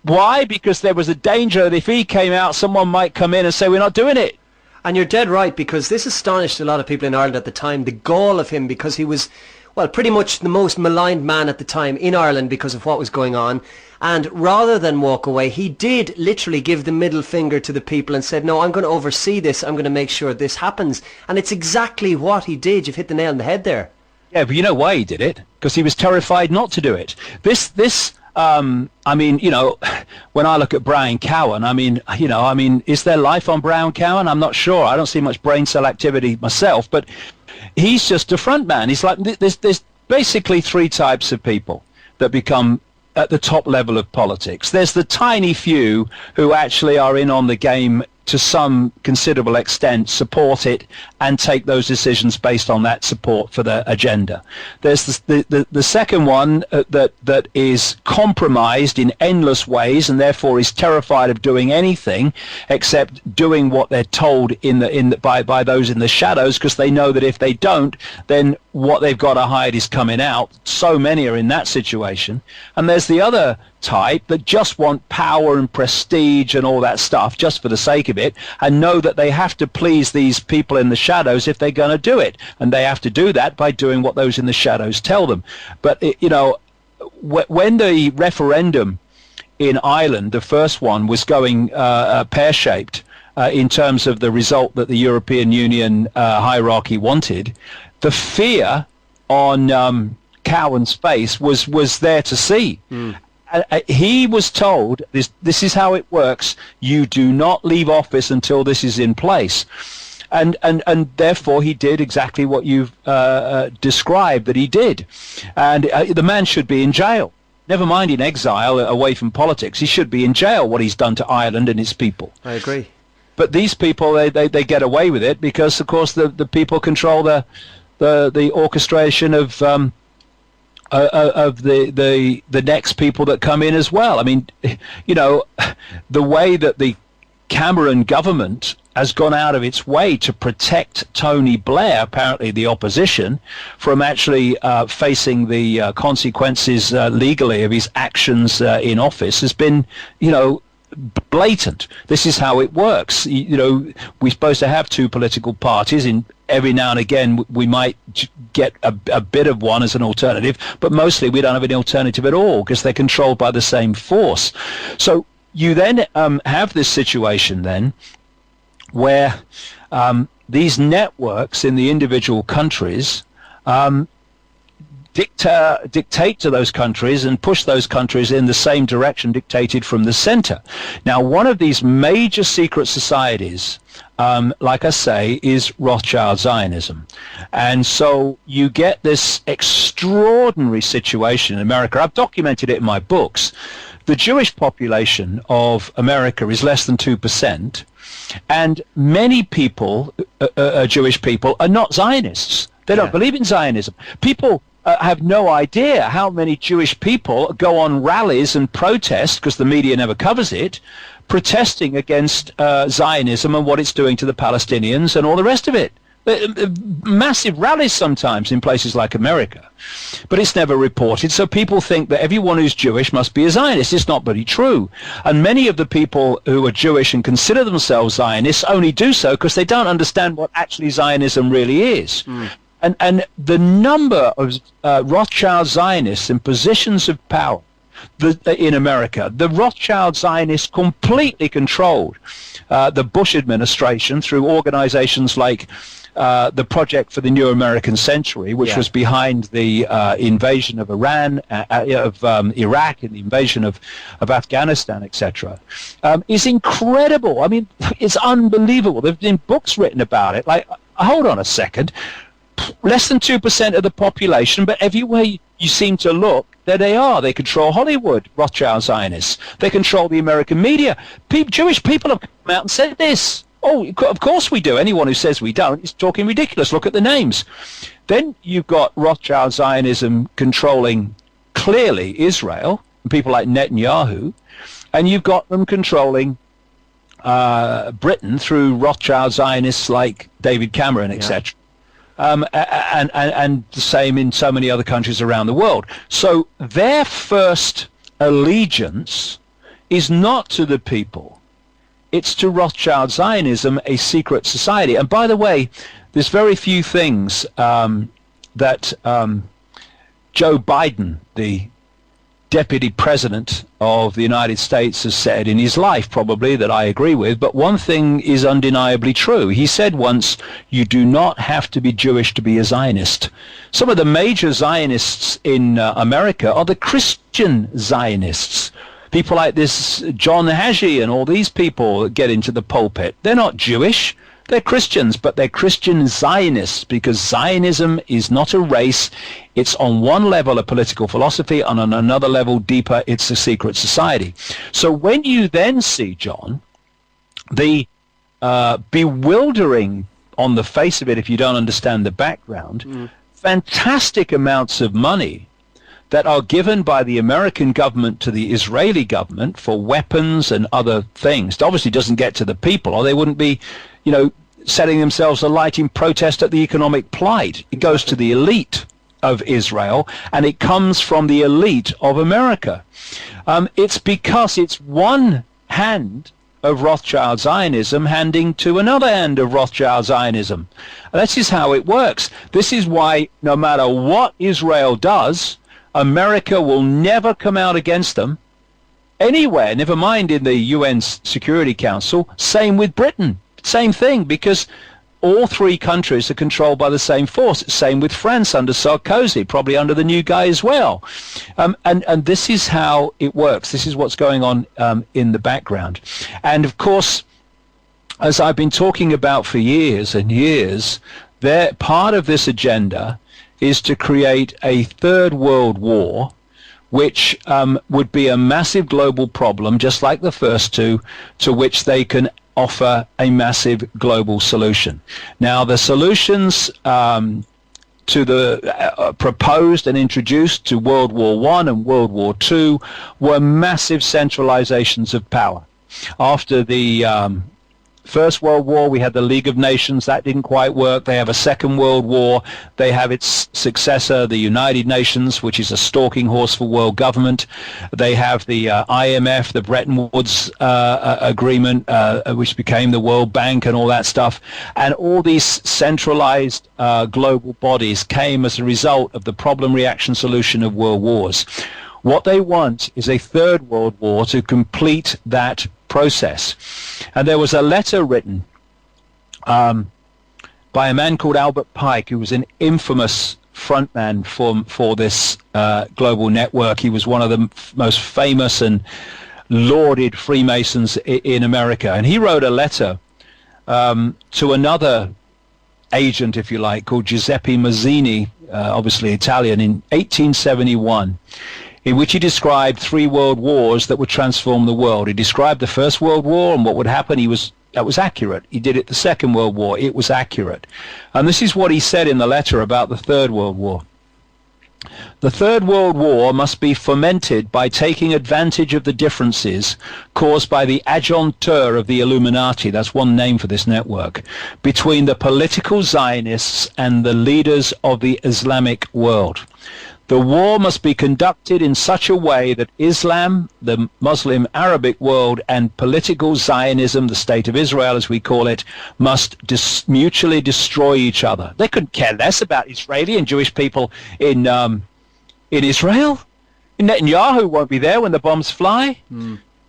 Why? Because there was a danger that if he came out, someone might come in and say, we're not doing it. And you're dead right, because this astonished a lot of people in Ireland at the time, the gall of him, because he was, well, pretty much the most maligned man at the time in Ireland because of what was going on. And rather than walk away, he did literally give the middle finger to the people and said, no, I'm going to oversee this. I'm going to make sure this happens. And it's exactly what he did. You've hit the nail on the head there. Yeah, but you know why he did it? Because he was terrified not to do it. I mean, you know, when I look at Brian Cowen, is there life on Brian Cowen? I'm not sure. I don't see much brain cell activity myself, but he's just a front man. He's like, there's basically three types of people that become at the top level of politics. There's the tiny few who actually are in on the game to some considerable extent, support it, and take those decisions based on that support for their agenda. There's the second one that is compromised in endless ways and therefore is terrified of doing anything except doing what they're told by those in the shadows, because they know that if they don't, then what they've got to hide is coming out. So many are in that situation. And there's the other type that just want power and prestige and all that stuff just for the sake of it, and know that they have to please these people in the shadows if they're going to do it, and they have to do that by doing what those in the shadows tell them. But when the referendum in Ireland, the first one, was going pear-shaped in terms of the result that the European Union hierarchy wanted, the fear on Cowen's face was there to see. He was told, this is how it works, you do not leave office until this is in place. And therefore he did exactly what you've described that he did. And the man should be in jail. Never mind in exile, away from politics. He should be in jail, what he's done to Ireland and its people. I agree. But these people, they get away with it because, of course, the people control the orchestration of the next people that come in as well. I mean, you know, the way that the Cameron government has gone out of its way to protect Tony Blair, apparently the opposition, from actually facing the consequences legally of his actions in office has been, you know, blatant. This is how it works. You know, we're supposed to have two political parties. In every now and again we might get a bit of one as an alternative, but mostly we don't have an alternative at all because they're controlled by the same force. So you then have this situation then where these networks in the individual countries dictate to those countries and push those countries in the same direction dictated from the center. Now, one of these major secret societies, like I say, is Rothschild Zionism. And so you get this extraordinary situation in America. I've documented it in my books. The Jewish population of America is less than 2%, and many people, Jewish people, are not Zionists. They don't believe in Zionism. People have no idea how many Jewish people go on rallies and protest, because the media never covers it, protesting against Zionism and what it's doing to the Palestinians and all the rest of it. Massive rallies sometimes in places like America, but it's never reported. So people think that everyone who's Jewish must be a Zionist. It's not really true. And many of the people who are Jewish and consider themselves Zionists only do so because they don't understand what actually Zionism really is. And the number of Rothschild Zionists in positions of power in America, the Rothschild Zionists completely controlled the Bush administration through organizations like the Project for the New American Century, which was behind the invasion of Iran, of Iraq, and the invasion of Afghanistan, etc., is incredible. I mean, it's unbelievable. There have been books written about it. Like, hold on a second. Less than 2% of the population, but everywhere you seem to look, there they are. They control Hollywood, Rothschild Zionists. They control the American media. Jewish people have come out and said this. Oh, of course we do. Anyone who says we don't is talking ridiculous. Look at the names. Then you've got Rothschild Zionism controlling clearly Israel, and people like Netanyahu, and you've got them controlling Britain through Rothschild Zionists like David Cameron, etc. And the same in so many other countries around the world. So their first allegiance is not to the people. It's to Rothschild Zionism, a secret society. And by the way, there's very few things that Joe Biden, the deputy president of the United States, has said in his life, probably, that I agree with, but one thing is undeniably true. He said once, you do not have to be Jewish to be a Zionist. Some of the major Zionists in America are the Christian Zionists. People like this John Hagee and all these people that get into the pulpit, they're not Jewish. They're Christians, but they're Christian Zionists, because Zionism is not a race. It's on one level a political philosophy, and on another level deeper, it's a secret society. So when you then see, John, the bewildering, on the face of it, if you don't understand the background, fantastic amounts of money that are given by the American government to the Israeli government for weapons and other things. It obviously doesn't get to the people, or they wouldn't be, setting themselves alight in protest at the economic plight. It goes to the elite of Israel, and it comes from the elite of America. It's because it's one hand of Rothschild Zionism handing to another hand of Rothschild Zionism. And this is how it works. This is why no matter what Israel does, America will never come out against them anywhere, never mind in the UN Security Council. Same with Britain. Same thing, because all three countries are controlled by the same force. Same with France under Sarkozy, probably under the new guy as well. And this is how it works. This is what's going on in the background. And of course, as I've been talking about for years and years, part of this agenda is to create a third world war, which would be a massive global problem, just like the first two, to which they can offer a massive global solution. Now, the solutions to the proposed and introduced to World War I and World War II were massive centralizations of power. After the First World War, we had the League of Nations. That didn't quite work. They have a Second World War. They have its successor, the United Nations, which is a stalking horse for world government. They have the IMF, the Bretton Woods agreement, which became the World Bank and all that stuff. And all these centralized global bodies came as a result of the problem-reaction solution of world wars. What they want is a third world war to complete that process. And there was a letter written by a man called Albert Pike, who was an infamous frontman for this global network. He was one of the most famous and lauded Freemasons in America. And he wrote a letter to another agent, if you like, called Giuseppe Mazzini, obviously Italian, in 1871. In which he described 3 world wars that would transform the world. He described the First World War and what would happen. That was accurate. He did it the Second World War. It was accurate. And this is what he said in the letter about the Third World War. The Third World War must be fomented by taking advantage of the differences caused by the adjuncture of the Illuminati, that's one name for this network, between the political Zionists and the leaders of the Islamic world. The war must be conducted in such a way that Islam, the Muslim Arabic world, and political Zionism, the State of Israel as we call it, must mutually destroy each other. They couldn't care less about Israeli and Jewish people in Israel. Netanyahu won't be there when the bombs fly.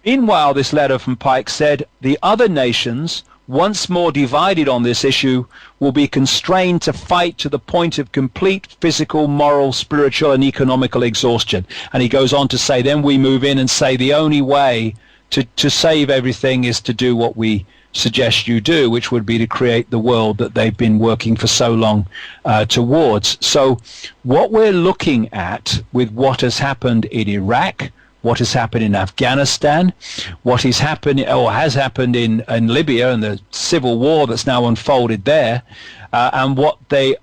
Meanwhile, this letter from Pike said the other nations, once more divided on this issue, will be constrained to fight to the point of complete physical, moral, spiritual and economical exhaustion. And he goes on to say, then we move in and say the only way to save everything is to do what we suggest you do, which would be to create the world that they've been working for so long towards. So what we're looking at with what has happened in Iraq, what has happened in Afghanistan, what is happening or has happened in Libya and the civil war that's now unfolded there, and what they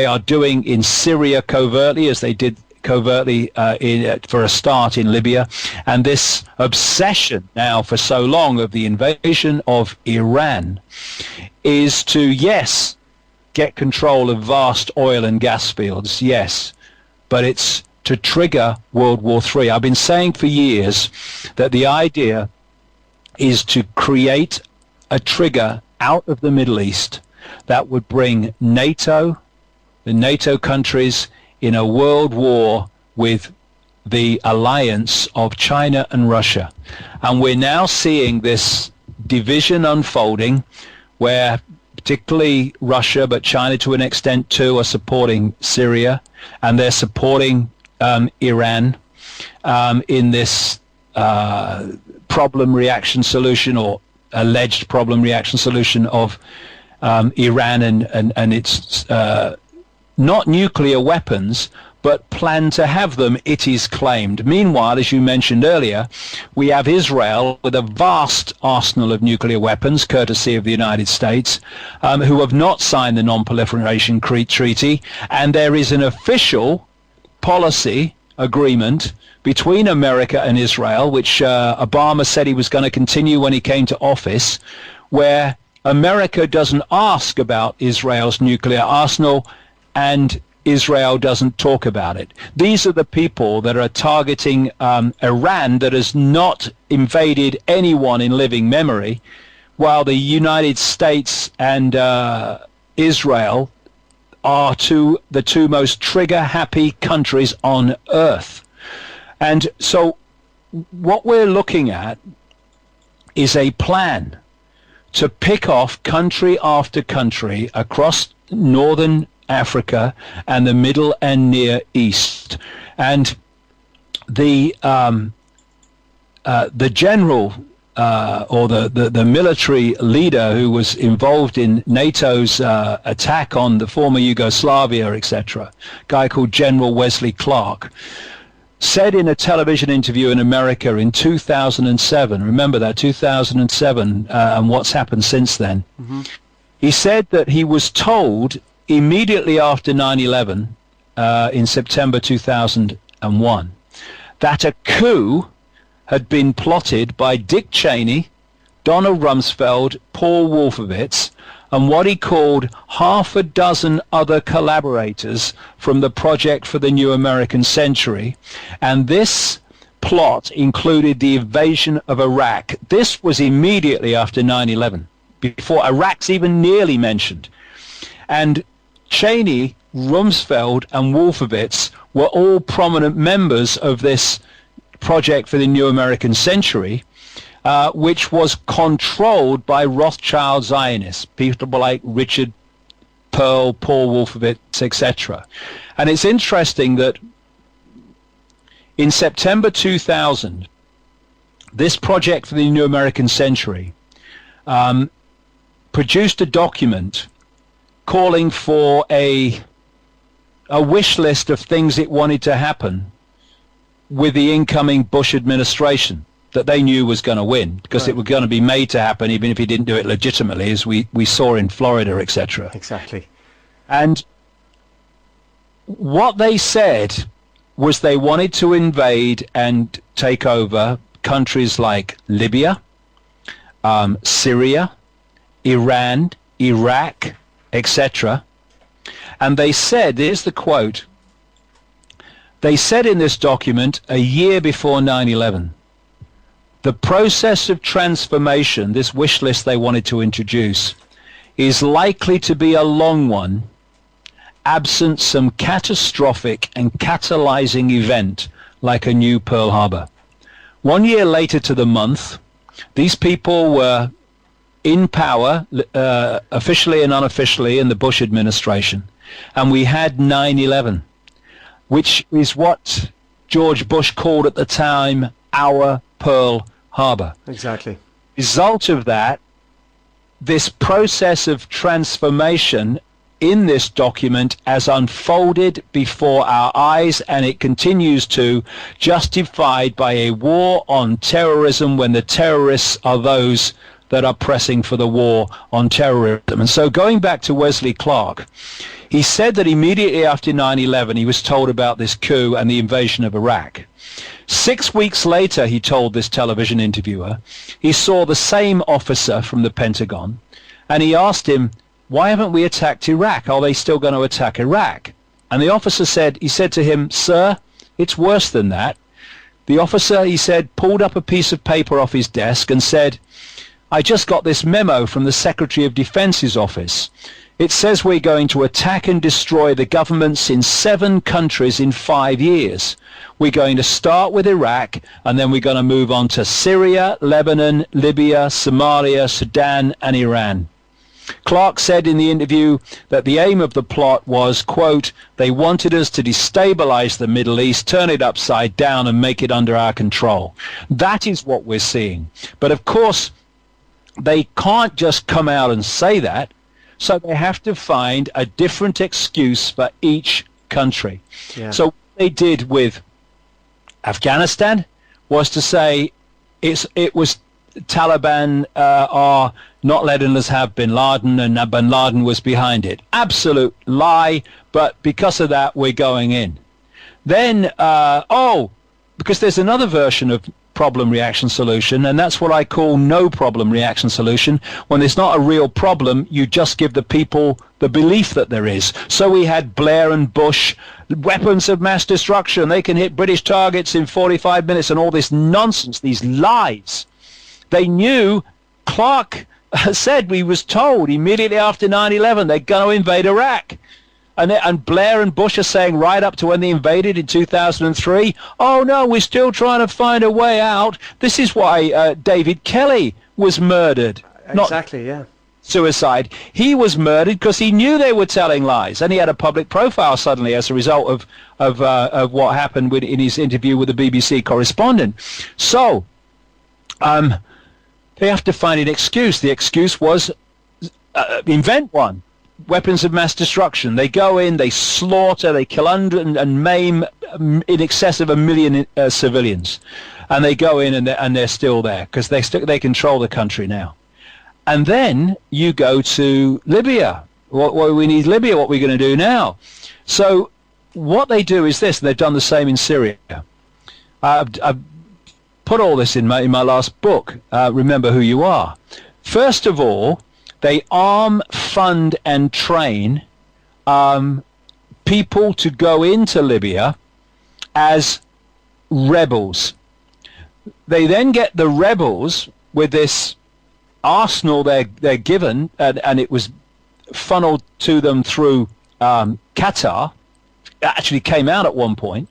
are doing in Syria covertly, as they did covertly for a start in Libya, and this obsession now for so long of the invasion of Iran is to, yes, get control of vast oil and gas fields, yes, but it's to trigger World War III. I've been saying for years that the idea is to create a trigger out of the Middle East that would bring NATO, the NATO countries, in a world war with the alliance of China and Russia. And we're now seeing this division unfolding where particularly Russia, but China to an extent too, are supporting Syria, and they're supporting Iran in this problem reaction solution, or alleged problem reaction solution of Iran and its not nuclear weapons, but plan to have them, it is claimed. Meanwhile, as you mentioned earlier, we have Israel with a vast arsenal of nuclear weapons, courtesy of the United States, who have not signed the Non-Proliferation Treaty, and there is an official policy agreement between America and Israel, which Obama said he was going to continue when he came to office, where America doesn't ask about Israel's nuclear arsenal and Israel doesn't talk about it. These are the people that are targeting Iran, that has not invaded anyone in living memory, while the United States and Israel are the two most trigger-happy countries on earth. And so what we're looking at is a plan to pick off country after country across northern Africa and the Middle and Near East. And the general or the military leader who was involved in NATO's attack on the former Yugoslavia, etc., a guy called General Wesley Clark, said in a television interview in America in 2007, remember that, 2007, and what's happened since then, he said that he was told immediately after 9/11 in September 2001 that a coup had been plotted by Dick Cheney, Donald Rumsfeld, Paul Wolfowitz, and what he called half a dozen other collaborators from the Project for the New American Century. And this plot included the invasion of Iraq. This was immediately after 9/11, before Iraq's even nearly mentioned. And Cheney, Rumsfeld, and Wolfowitz were all prominent members of this Project for the New American Century, which was controlled by Rothschild Zionists, people like Richard Pearl, Paul Wolfowitz, etc. And it's interesting that in September 2000, this Project for the New American Century produced a document calling for a wish list of things it wanted to happen with the incoming Bush administration that they knew was going to win, because it was going to be made to happen even if he didn't do it legitimately, as we saw in Florida, etc. Exactly. And what they said was they wanted to invade and take over countries like Libya, Syria, Iran, Iraq, etc. And they said, here's the quote, They said in this document a year before 9/11, the process of transformation, this wish list they wanted to introduce, is likely to be a long one, absent some catastrophic and catalyzing event like a new Pearl Harbor. 1 year later to the month, these people were in power, officially and unofficially, in the Bush administration, and we had 9/11, which is what George Bush called at the time our Pearl Harbor. Exactly. Result of that, this process of transformation in this document has unfolded before our eyes, and it continues to, justified by a war on terrorism when the terrorists are those that are pressing for the war on terrorism. And so going back to Wesley Clark, he said that immediately after 9/11 he was told about this coup and the invasion of Iraq. 6 weeks later, he told this television interviewer, he saw the same officer from the Pentagon, and he asked him, why haven't we attacked Iraq? Are they still going to attack Iraq? And the officer said, he said to him, sir, it's worse than that. The officer, he said, pulled up a piece of paper off his desk and said, I just got this memo from the Secretary of Defense's office. It says we're going to attack and destroy the governments in 7 countries in 5 years. We're going to start with Iraq, and then we're going to move on to Syria, Lebanon, Libya, Somalia, Sudan, and Iran. Clark said in the interview that the aim of the plot was, quote, they wanted us to destabilize the Middle East, turn it upside down, and make it under our control. That is what we're seeing. But of course, they can't just come out and say that, so they have to find a different excuse for each country. Yeah. So what they did with Afghanistan was to say it was Taliban are not letting us have bin Laden, and bin Laden was behind it. Absolute lie, but because of that we're going in. Then, because there's another version of problem reaction solution, and that's what I call no problem reaction solution. When there's not a real problem, you just give the people the belief that there is. So we had Blair and Bush, weapons of mass destruction, they can hit British targets in 45 minutes, and all this nonsense, these lies. They knew, Clark said, we was told immediately after 9/11 they're going to invade Iraq. And Blair and Bush are saying right up to when they invaded in 2003, oh no, we're still trying to find a way out. This is why David Kelly was murdered. Exactly, yeah. Suicide. He was murdered because he knew they were telling lies, and he had a public profile suddenly as a result of what happened in his interview with the BBC correspondent. So, they have to find an excuse. The excuse was invent one. Weapons of mass destruction. They go in, they slaughter, they kill and maim in excess of 1 million civilians, and they go in and they're still there because they control the country now. And then you go to Libya. What we need Libya. What we're going to do now? So what they do is this. And they've done the same in Syria. I've put all this in my last book. Remember Who You Are. First of all, they arm, fund, and train people to go into Libya as rebels. They then get the rebels with this arsenal they're given, and it was funneled to them through Qatar. It actually came out at one point.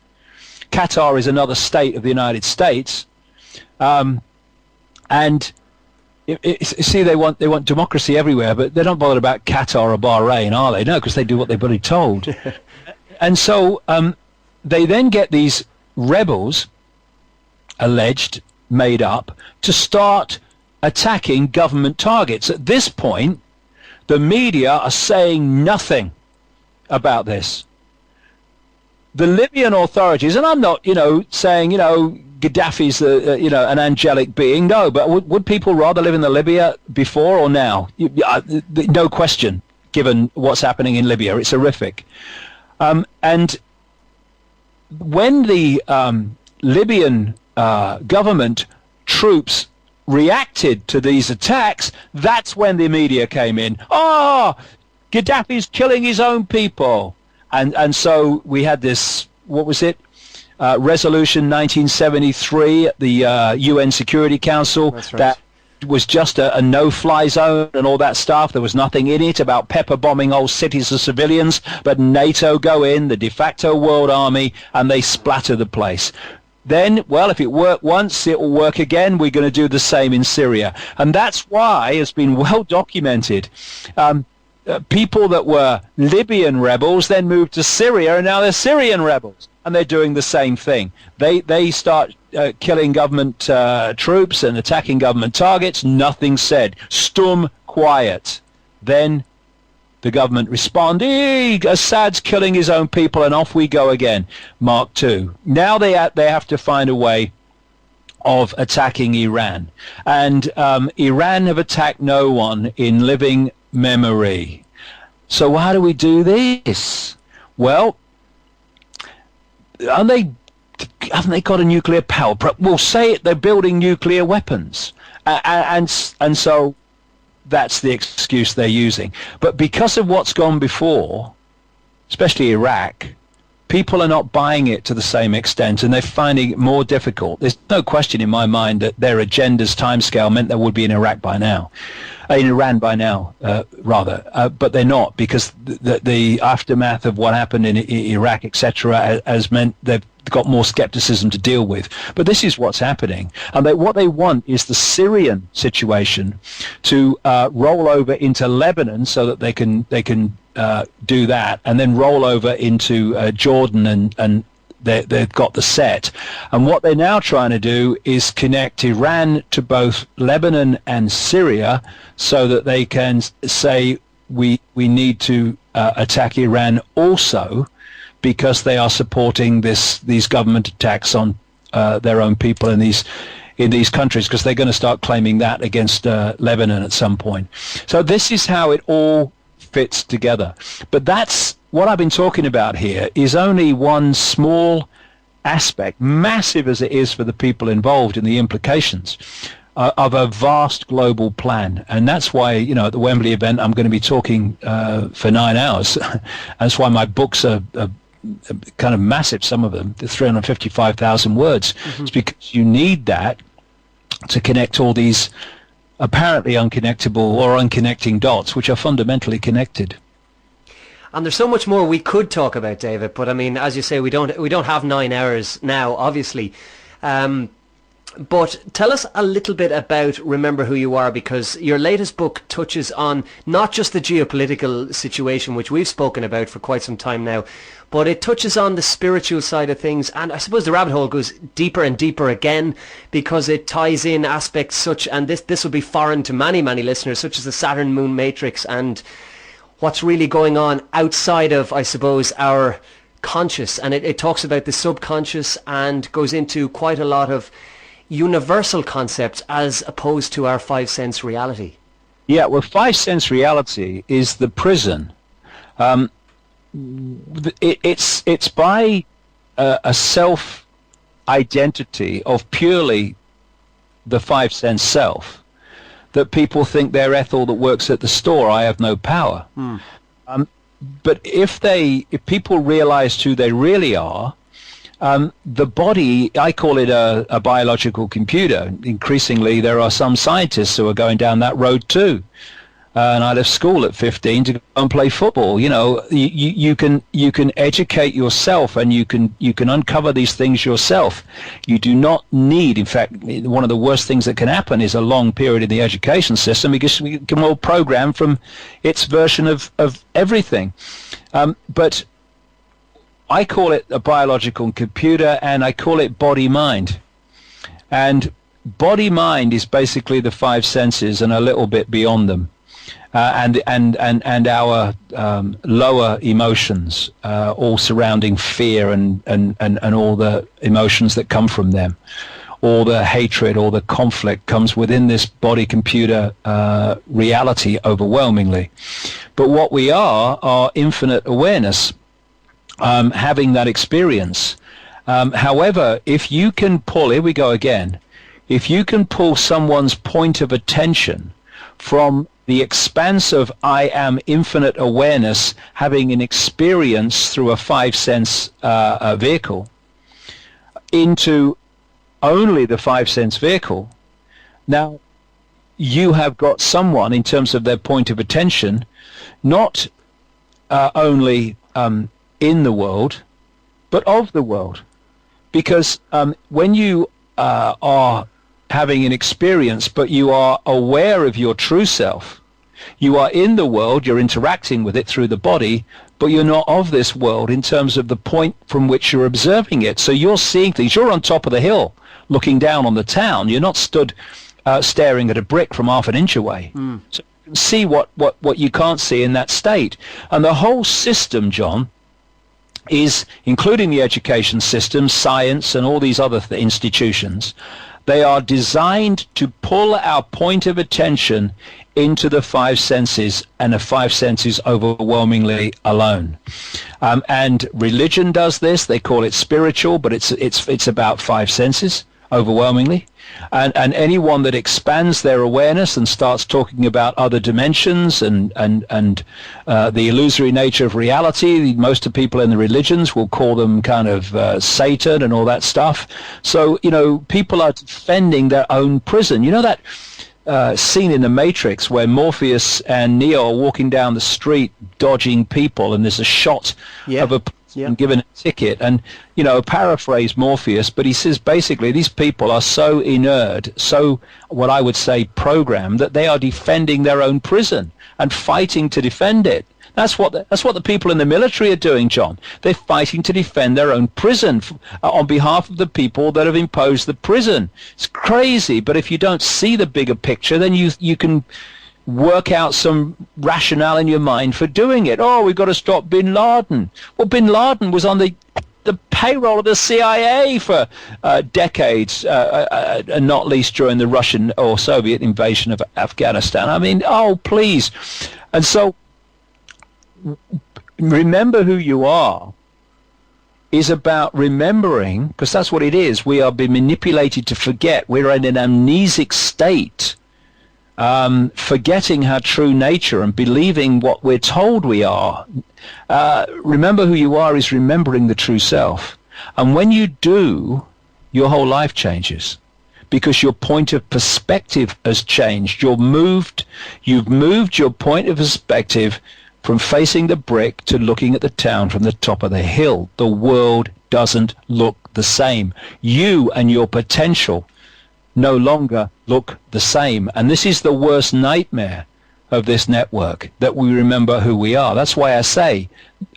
Qatar is another state of the United States, and see, they want democracy everywhere, but they're not bothered about Qatar or Bahrain, are they? No, because they do what they've been told. And so they then get these rebels, alleged, made up, to start attacking government targets. At this point, the media are saying nothing about this. The Libyan authorities, and I'm not, saying, Gaddafi's, an angelic being. No, but would people rather live in the Libya before or now? No question, given what's happening in Libya. It's horrific. And when the Libyan government troops reacted to these attacks, that's when the media came in. Oh, Gaddafi's killing his own people. And so we had this, what was it? Resolution 1973 at the UN Security Council. That's right. That was just a no-fly zone and all that stuff. There was nothing in it about pepper bombing whole cities of civilians, but NATO go in, the de facto world army, and they splatter the place. Then, well, if it worked once, it will work again. We're going to do the same in Syria. And that's why it's been well documented. People that were Libyan rebels then moved to Syria, and now they're Syrian rebels. And they're doing the same thing. They start killing government troops and attacking government targets. Nothing said. Stum quiet. Then the government respond. Assad's killing his own people, and off we go again. Mark II. Now they have to find a way of attacking Iran, and Iran have attacked no one in living memory. So how do we do this? Well, haven't they got a nuclear power? We'll say it, they're building nuclear weapons, and so that's the excuse they're using. But because of what's gone before, especially Iraq, people are not buying it to the same extent, and they're finding it more difficult. There's no question in my mind that their agenda's timescale meant there would be in Iraq by now. In Iran by now, but they're not, because the aftermath of what happened in Iraq, etc., has meant they've got more skepticism to deal with. But this is what's happening, and what they want is the Syrian situation to roll over into Lebanon, so that they can do that, and then roll over into Jordan, and they've got the set. And what they're now trying to do is connect Iran to both Lebanon and Syria, so that they can say we need to attack Iran also, because they are supporting these government attacks on their own people in these countries, because they're going to start claiming that against Lebanon at some point. So this is how it all fits together. But that's what I've been talking about here, is only one small aspect, massive as it is for the people involved in the implications of a vast global plan. And that's why, at the Wembley event, I'm going to be talking for 9 hours. That's why my books are kind of massive, some of them, 355,000 words. Mm-hmm. It's because you need that to connect all these apparently unconnectable or unconnecting dots, which are fundamentally connected. And there's so much more we could talk about, David, but I mean, as you say, we don't have 9 hours now, obviously. But tell us a little bit about Remember Who You Are, because your latest book touches on not just the geopolitical situation, which we've spoken about for quite some time now, but it touches on the spiritual side of things. And I suppose the rabbit hole goes deeper and deeper again, because it ties in aspects such, and this will be foreign to many, many listeners, such as the Saturn Moon Matrix and what's really going on outside of, I suppose, our conscious. And it talks about the subconscious and goes into quite a lot of universal concepts as opposed to our five-sense reality. Yeah, well, five-sense reality is the prison. It's by a self-identity of purely the five-sense self that people think they're Ethel that works at the store. I have no power. But if people realized who they really are, the body, I call it a biological computer. Increasingly, there are some scientists who are going down that road too. And I left school at 15 to go and play football. You can educate yourself, and you can uncover these things yourself. You do not need, in fact, one of the worst things that can happen is a long period in the education system, because we can all program from its version of everything. But I call it a biological computer, and I call it body-mind. And body-mind is basically the five senses and a little bit beyond them. And our lower emotions, all surrounding fear and all the emotions that come from them. All the hatred, all the conflict comes within this body-computer reality overwhelmingly. But what we are infinite awareness, having that experience. However, if you can pull, here we go again, if you can pull someone's point of attention from the expanse of I am infinite awareness, having an experience through a five-sense vehicle, into only the five sense vehicle, now you have got someone, in terms of their point of attention, not only in the world, but of the world. Because when you are having an experience, but you are aware of your true self, you are in the world, you're interacting with it through the body, but you're not of this world in terms of the point from which you're observing it. So you're seeing things. You're on top of the hill looking down on the town. You're not stood staring at a brick from half an inch away. So you can see what you can't see in that state. And the whole system, John, is, including the education system, science, and all these other institutions, they are designed to pull our point of attention into the five senses, and the five senses overwhelmingly alone. And religion does this. They call it spiritual, but it's about five senses overwhelmingly. And anyone that expands their awareness and starts talking about other dimensions and the illusory nature of reality, most of the people in the religions will call them kind of Satan and all that stuff. So, people are defending their own prison. You know that scene in The Matrix where Morpheus and Neo are walking down the street dodging people, and there's a shot of a person given a ticket, and paraphrase Morpheus, but he says basically these people are so inert, so what I would say programmed, that they are defending their own prison and fighting to defend it. That's what the people in the military are doing, John. They're fighting to defend their own prison on behalf of the people that have imposed the prison. It's crazy, but if you don't see the bigger picture, then you can work out some rationale in your mind for doing it. Oh, we've got to stop bin Laden. Well, bin Laden was on the payroll of the CIA for decades, and not least during the Russian or Soviet invasion of Afghanistan. I mean, oh, please. And so, remember who you are is about remembering, because that's what it is. We are being manipulated to forget. We're in an amnesic state, forgetting our true nature and believing what we're told we are. Remember who you are is remembering the true self. And when you do, your whole life changes, because your point of perspective has changed. You've moved your point of perspective from facing the brick to looking at the town from the top of the hill. The world doesn't look the same. You and your potential no longer look the same. And this is the worst nightmare of this network, that we remember who we are. That's why I say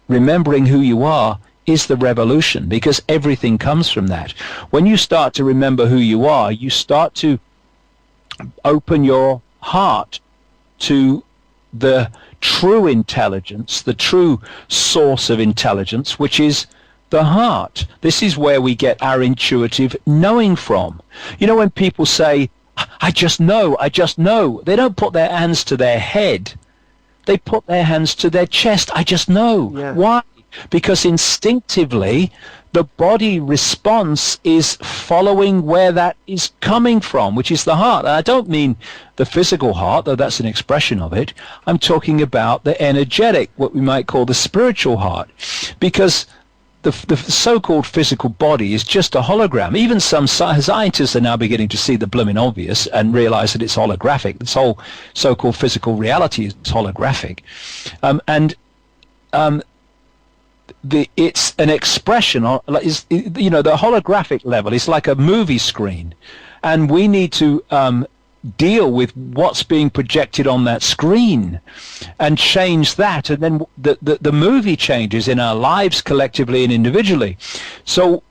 remembering who you are is the revolution, because everything comes from that. When you start to remember who you are, you start to open your heart to the true intelligence, the true source of intelligence, which is the heart. This is where we get our intuitive knowing from. When people say, I just know, they don't put their hands to their head. They put their hands to their chest. I just know. Yeah. Why? Because instinctively, the body response is following where that is coming from, which is the heart. And I don't mean the physical heart, though that's an expression of it. I'm talking about the energetic, what we might call the spiritual heart. Because the so-called physical body is just a hologram. Even some scientists are now beginning to see the blooming obvious and realize that it's holographic. This whole so-called physical reality is holographic. It's an expression, the holographic level is like a movie screen, and we need to deal with what's being projected on that screen and change that, and then the movie changes in our lives collectively and individually. So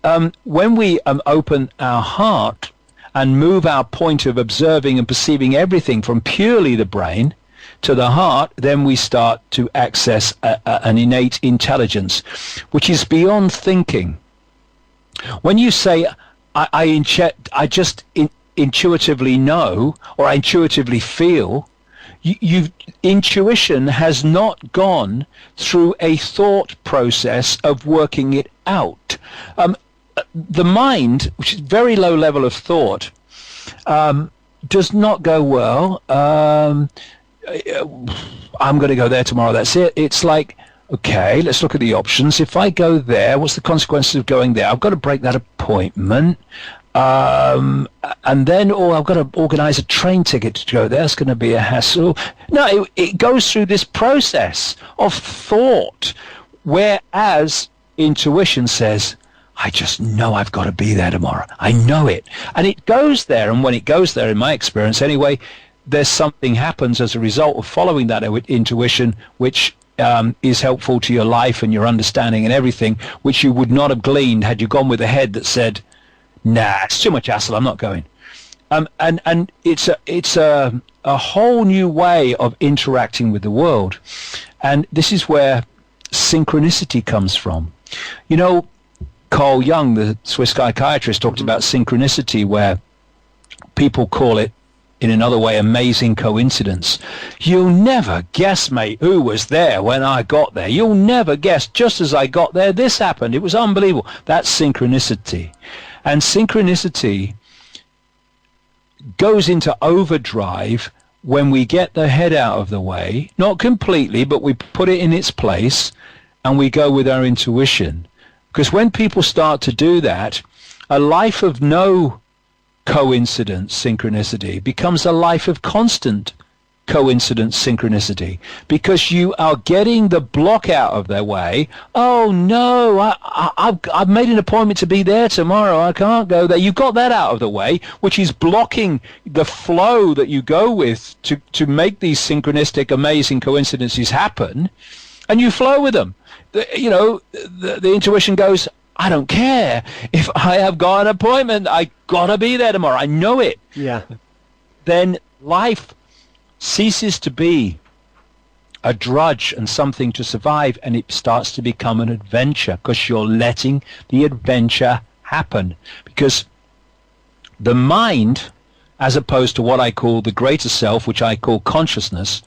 when we open our heart and move our point of observing and perceiving everything from purely the brain to the heart, then we start to access an innate intelligence, which is beyond thinking. When you say, I just intuitively know, or I intuitively feel, intuition has not gone through a thought process of working it out. The mind, which is very low level of thought, does not go, well, I'm going to go there tomorrow, that's it. It's like, okay, let's look at the options. If I go there, what's the consequences of going there? I've got to break that appointment. And then, I've got to organize a train ticket to go there. It's going to be a hassle. No, it goes through this process of thought, whereas intuition says, I just know I've got to be there tomorrow. I know it. And it goes there. And when it goes there, in my experience anyway, there's something happens as a result of following that intuition, which is helpful to your life and your understanding and everything, which you would not have gleaned had you gone with a head that said, nah, it's too much hassle, I'm not going. And it's a whole new way of interacting with the world. And this is where synchronicity comes from. You know, Carl Jung, the Swiss psychiatrist, talked about synchronicity, where people call it, in another way, amazing coincidence. You'll never guess, mate, who was there when I got there. You'll never guess, just as I got there, this happened. It was unbelievable. That's synchronicity. And synchronicity goes into overdrive when we get the head out of the way, not completely, but we put it in its place and we go with our intuition. Because when people start to do that, a life of no coincidence, synchronicity, becomes a life of constant coincidence, synchronicity, because you are getting the block out of their way. Oh no, I've made an appointment to be there tomorrow, I can't go there. You've got that out of the way, which is blocking the flow that you go with to make these synchronistic, amazing coincidences happen, and you flow with them. The intuition goes, I don't care if I have got an appointment, I gotta be there tomorrow, I know it. Yeah. Then life ceases to be a drudge and something to survive, and it starts to become an adventure, because you're letting the adventure happen. Because the mind, as opposed to what I call the greater self, which I call consciousness,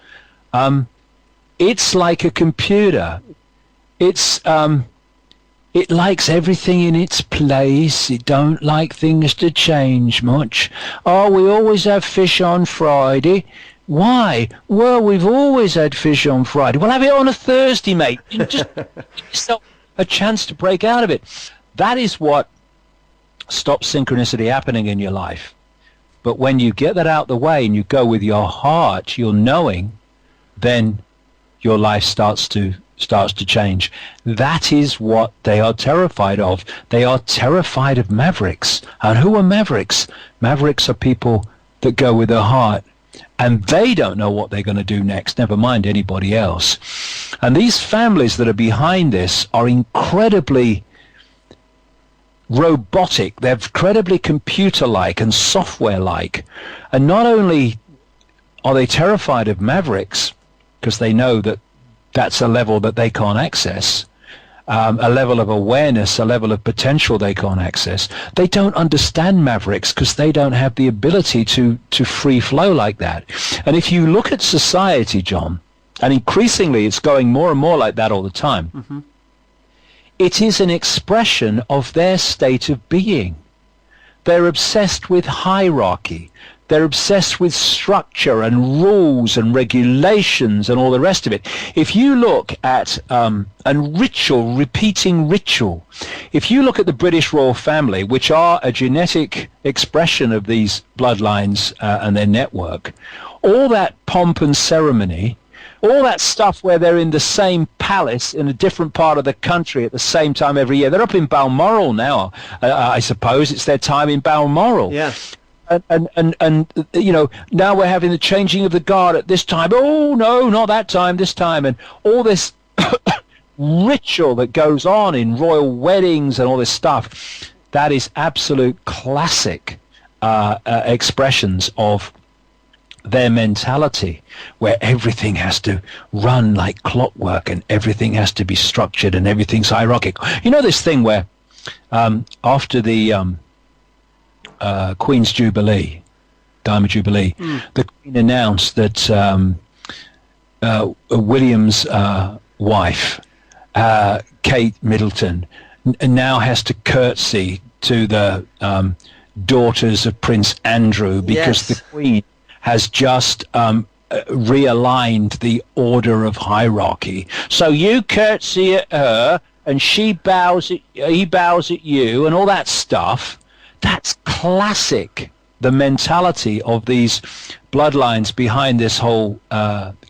it's like a computer. It likes everything in its place. It don't like things to change much. Oh, we always have fish on Friday. Why? Well, we've always had fish on Friday. We'll have it on a Thursday, mate. You just give yourself a chance to break out of it. That is what stops synchronicity happening in your life. But when you get that out the way and you go with your heart, your knowing, then your life starts to change. That is what they are terrified of. They are terrified of mavericks. And who are mavericks? Mavericks are people that go with their heart, and they don't know what they're going to do next, never mind anybody else. And these families that are behind this are incredibly robotic. They're incredibly computer-like and software-like. And not only are they terrified of mavericks, because they know that that's a level that they can't access, a level of awareness, a level of potential they can't access. They don't understand mavericks because they don't have the ability to free flow like that. And if you look at society, John, and increasingly it's going more and more like that all the time, it is an expression of their state of being. They're obsessed with hierarchy. They're obsessed with structure and rules and regulations and all the rest of it. If you look at ritual, repeating ritual, if you look at the British royal family, which are a genetic expression of these bloodlines and their network, all that pomp and ceremony, all that stuff where they're in the same palace in a different part of the country at the same time every year. They're up in Balmoral now, I suppose. It's their time in Balmoral. Yeah. And now we're having the changing of the guard at this time. Oh, no, not that time, this time. And all this ritual that goes on in royal weddings and all this stuff, that is absolute classic expressions of their mentality, where everything has to run like clockwork and everything has to be structured and everything's hierarchical. You know this thing where after the Queen's Jubilee, Diamond Jubilee, the Queen announced that William's wife, Kate Middleton, now has to curtsy to the daughters of Prince Andrew because the Queen has just realigned the order of hierarchy. So you curtsy at her, and he bows at you, and all that stuff. That's classic. The mentality of these bloodlines behind this whole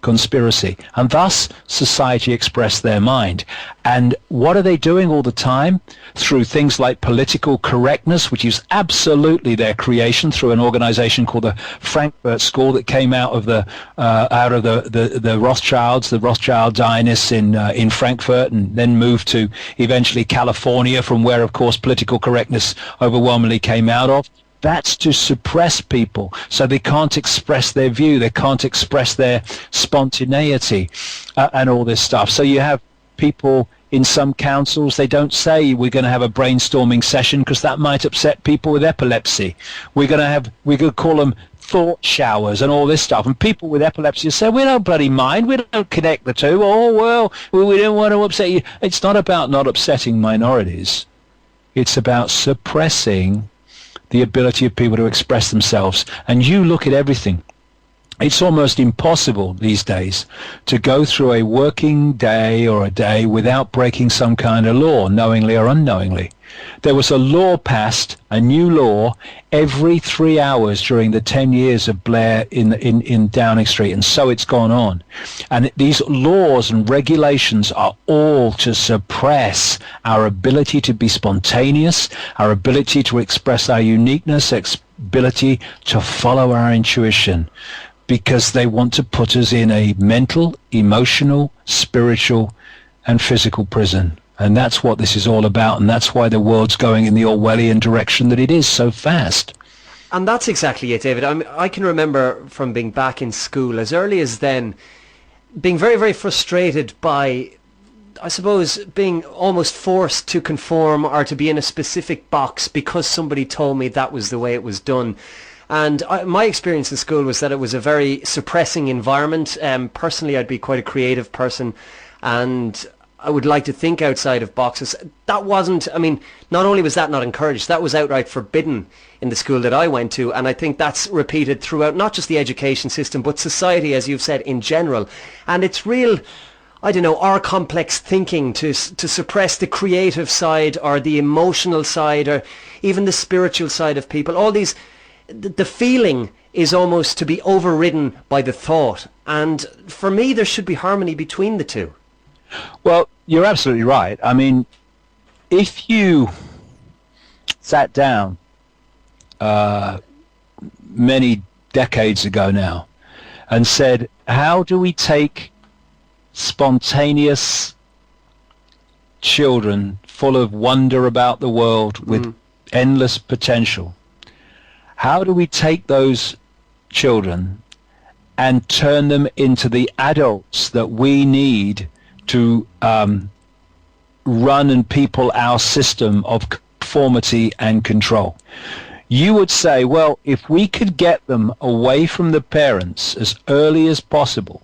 conspiracy, and thus society expressed their mind. And what are they doing all the time? Through things like political correctness, which is absolutely their creation, through an organization called the Frankfurt School that came out of the Rothschilds, the Rothschild dynasts in Frankfurt, and then moved to eventually California, from where, of course, political correctness overwhelmingly came out of. That's to suppress people, so they can't express their view, they can't express their spontaneity, and all this stuff. So you have people in some councils, they don't say we're going to have a brainstorming session because that might upset people with epilepsy. We're going to call them thought showers and all this stuff. And people with epilepsy say, we don't bloody mind, we don't connect the two. Oh, well, we don't want to upset you. It's not about not upsetting minorities. It's about suppressing the ability of people to express themselves. And you look at everything. It's almost impossible these days to go through a working day or a day without breaking some kind of law, knowingly or unknowingly. There was a law passed, a new law, every 3 hours during the 10 years of Blair in Downing Street, and so it's gone on. And these laws and regulations are all to suppress our ability to be spontaneous, our ability to express our uniqueness, ability to follow our intuition, because they want to put us in a mental, emotional, spiritual, and physical prison. And that's what this is all about, and that's why the world's going in the Orwellian direction that it is so fast. And that's exactly it, David. I can remember from being back in school, as early as then, being very, very frustrated by, I suppose, being almost forced to conform or to be in a specific box because somebody told me that was the way it was done. And my experience in school was that it was a very suppressing environment. Personally, I'd be quite a creative person, and I would like to think outside of boxes. That wasn't, not only was that not encouraged, that was outright forbidden in the school that I went to. And I think that's repeated throughout not just the education system, but society, as you've said, in general. And it's real, our complex thinking to suppress the creative side or the emotional side or even the spiritual side of people. All these, the feeling is almost to be overridden by the thought. And for me, there should be harmony between the two. Well, you're absolutely right. If you sat down many decades ago now and said, how do we take spontaneous children full of wonder about the world with endless potential, how do we take those children and turn them into the adults that we need to run and people our system of conformity and control? You would say, well, if we could get them away from the parents as early as possible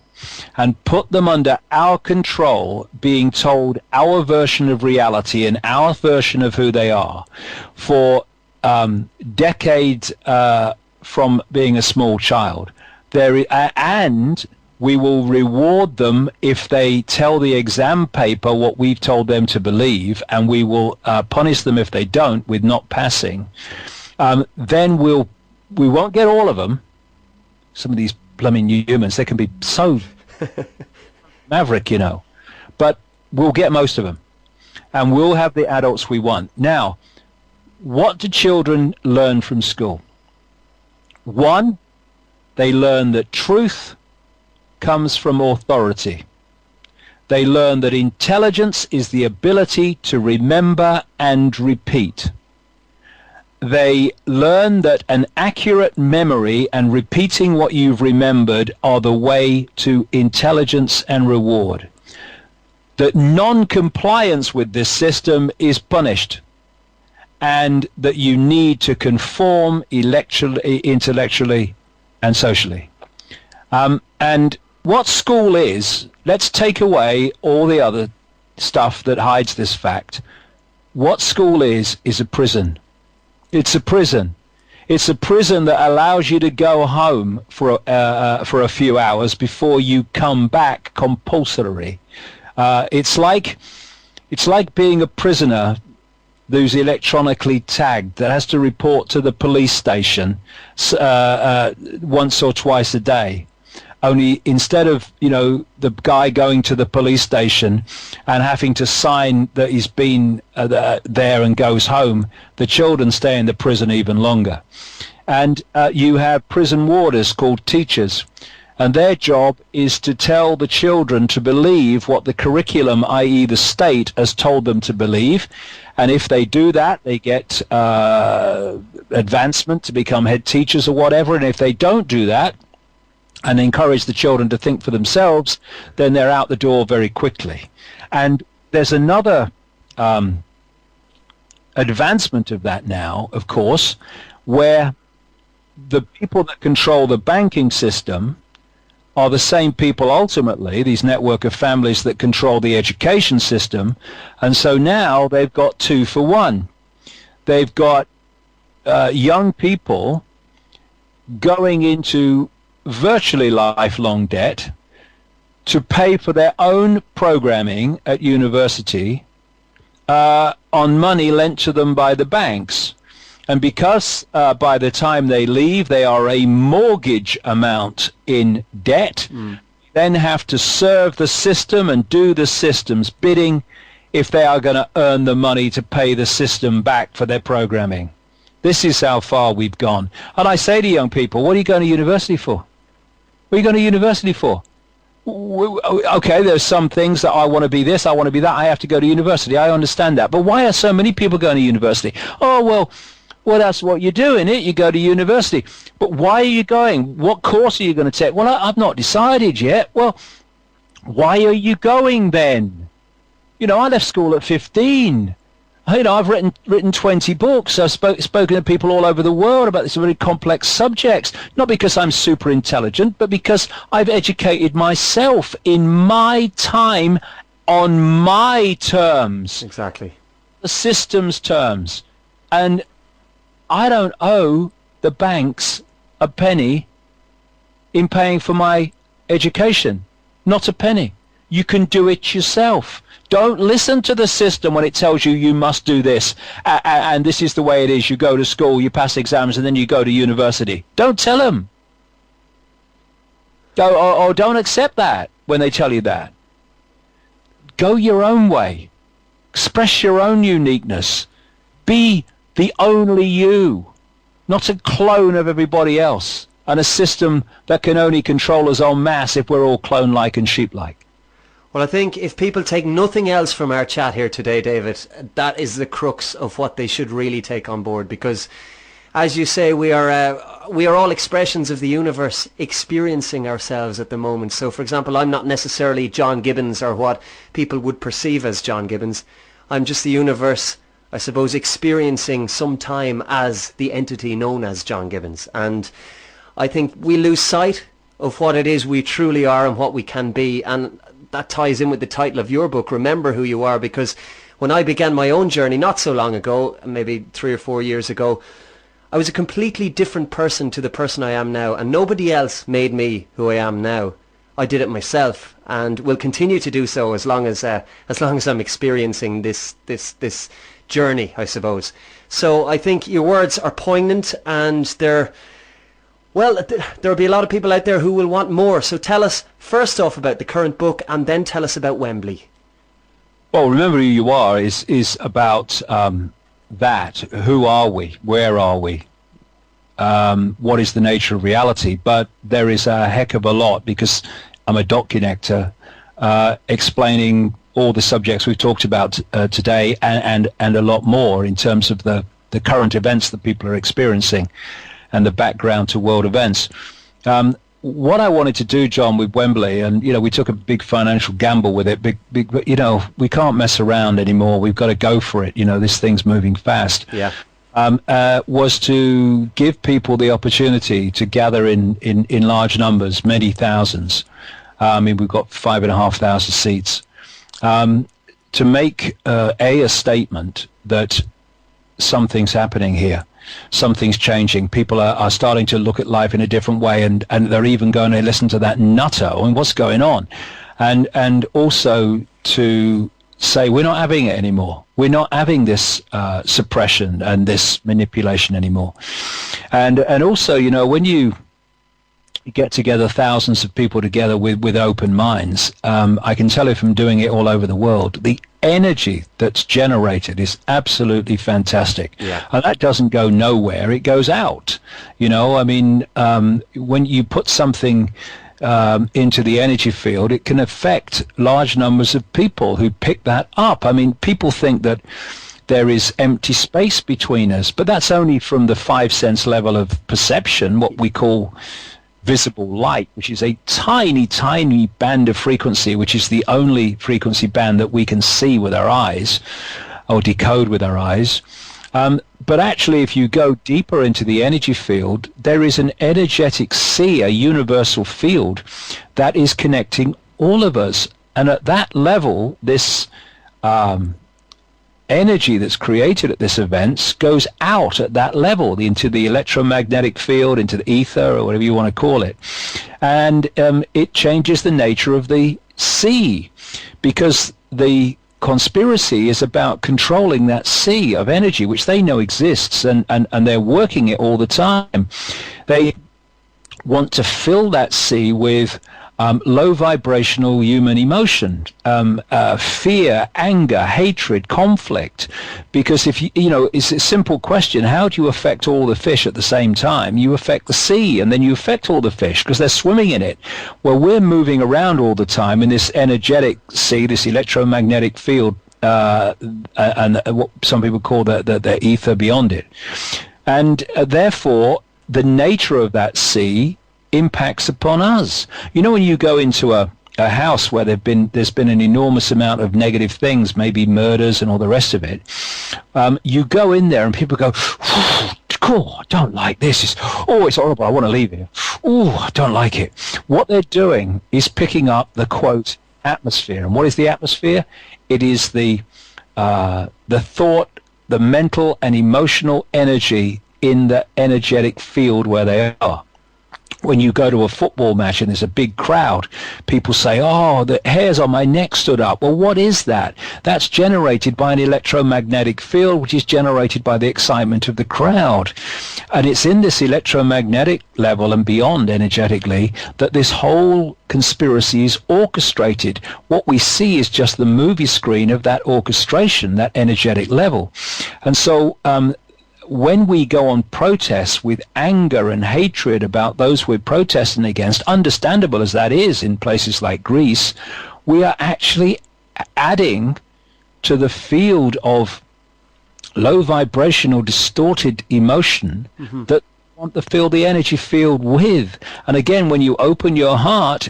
and put them under our control, being told our version of reality and our version of who they are for decades from being a small child, and we will reward them if they tell the exam paper what we've told them to believe, and we will punish them if they don't with not passing. Then we won't get all of them. Some of these blooming humans, they can be so maverick, but we'll get most of them, and we'll have the adults we want. Now, what do children learn from school? One, they learn that truth comes from authority. They learn that intelligence is the ability to remember and repeat. They learn that an accurate memory and repeating what you've remembered are the way to intelligence and reward. That non-compliance with this system is punished, and that you need to conform intellectually and socially. And what school is, let's take away all the other stuff that hides this fact. What school is a prison. It's a prison. It's a prison that allows you to go home for a few hours before you come back compulsory. It's like being a prisoner who's electronically tagged, that has to report to the police station once or twice a day. Only instead of, the guy going to the police station and having to sign that he's been there and goes home, the children stay in the prison even longer. And you have prison warders called teachers, and their job is to tell the children to believe what the curriculum, i.e. the state, has told them to believe. And if they do that, they get advancement to become head teachers or whatever. And if they don't do that and encourage the children to think for themselves, then they're out the door very quickly. And there's another advancement of that now, of course, where the people that control the banking system are the same people ultimately, these network of families that control the education system. And so now they've got 2 for 1. They've got young people going into virtually lifelong debt to pay for their own programming at university on money lent to them by the banks. And because by the time they leave, they are a mortgage amount in debt, then have to serve the system and do the system's bidding if they are going to earn the money to pay the system back for their programming. This is how far we've gone. And I say to young people, what are you going to university for? What are you going to university for? Okay, there's some things that I want to be this, I want to be that, I have to go to university. I understand that. But why are so many people going to university? Oh, well, that's what you do, innit? You go to university. But why are you going? What course are you going to take? Well, I've not decided yet. Well, why are you going then? I left school at 15. I've written 20 books. I've spoken to people all over the world about these really complex subjects, not because I'm super intelligent, but because I've educated myself in my time on my terms. Exactly. The system's terms. And I don't owe the banks a penny in paying for my education. Not a penny. You can do it yourself. Don't listen to the system when it tells you you must do this, and this is the way it is. You go to school, you pass exams, and then you go to university. Don't tell them. Or don't accept that when they tell you that. Go your own way. Express your own uniqueness. Be the only you, not a clone of everybody else, and a system that can only control us en masse if we're all clone-like and sheep-like. Well, I think if people take nothing else from our chat here today, David, that is the crux of what they should really take on board, because, as you say, we are all expressions of the universe experiencing ourselves at the moment. So, for example, I'm not necessarily John Gibbons or what people would perceive as John Gibbons. I'm just the universe, I suppose, experiencing some time as the entity known as John Gibbons. And I think we lose sight of what it is we truly are and what we can be. And that ties in with the title of your book, Remember Who You Are, because when I began my own journey not so long ago, maybe 3 or 4 years ago, I was a completely different person to the person I am now, and nobody else made me who I am now. I did it myself, and will continue to do so as long as I'm experiencing this journey, I suppose. So I think your words are poignant, and there'll be a lot of people out there who will want more. So tell us first off about the current book, and then tell us about Wembley. Well, Remember Who You Are is about that. Who are we? Where are we? What is the nature of reality? But there is a heck of a lot, because I'm a docu-nectar explaining all the subjects we've talked about today, and a lot more in terms of the current events that people are experiencing and the background to world events. What I wanted to do, John, with Wembley, and we took a big financial gamble with it, big, we can't mess around anymore. We've got to go for it. This thing's moving fast. Yeah. Was to give people the opportunity to gather in large numbers, many thousands. We've got 5,500 seats, to make a statement that something's happening here. something's changing. People are starting to look at life in a different way, and they're even going to listen to that nutter and what's going on, and also to say we're not having it anymore. We're not having this suppression and this manipulation anymore. And also, you know, when you get together thousands of people together with open minds, I can tell you from doing it all over the world, the energy that's generated is absolutely fantastic. Yeah. And that doesn't go nowhere, it goes out. You know, I mean, when you put something into the energy field, it can affect large numbers of people who pick that up. I mean, people think that there is empty space between us, but that's only from the 5 sense level of perception, what we call visible light, which is a tiny, tiny band of frequency, which is the only frequency band that we can see with our eyes or decode with our eyes. But actually, if you go deeper into the energy field, there is an energetic sea, a universal field that is connecting all of us. And at that level, this energy that's created at this event goes out at that level into the electromagnetic field, into the ether, or whatever you want to call it. And it changes the nature of the sea, because the conspiracy is about controlling that sea of energy, which they know exists, and they're working it all the time. They want to fill that sea with low vibrational human emotion, fear, anger, hatred, conflict. Because if you know, it's a simple question: how do you affect all the fish at the same time? You affect the sea, and then you affect all the fish because they're swimming in it. Well, we're moving around all the time in this energetic sea, this electromagnetic field, and what some people call the ether beyond it. And therefore, the nature of that sea impacts upon us. You know, when you go into a house where there's been an enormous amount of negative things, maybe murders and all the rest of it, you go in there and people go, "Oh, I don't like this. It's horrible. I want to leave here. Oh, I don't like it." What they're doing is picking up the quote atmosphere. And what is the atmosphere? It is the thought, the mental and emotional energy in the energetic field where they are. When you go to a football match and there's a big crowd, people say, "Oh, the hairs on my neck stood up." Well, what is that? That's generated by an electromagnetic field, which is generated by the excitement of the crowd. And it's in this electromagnetic level and beyond energetically that this whole conspiracy is orchestrated. What we see is just the movie screen of that orchestration, that energetic level. And so when we go on protests with anger and hatred about those we're protesting against, understandable as that is in places like Greece, we are actually adding to the field of low vibrational, distorted emotion that we want to fill the energy field with. And again, when you open your heart,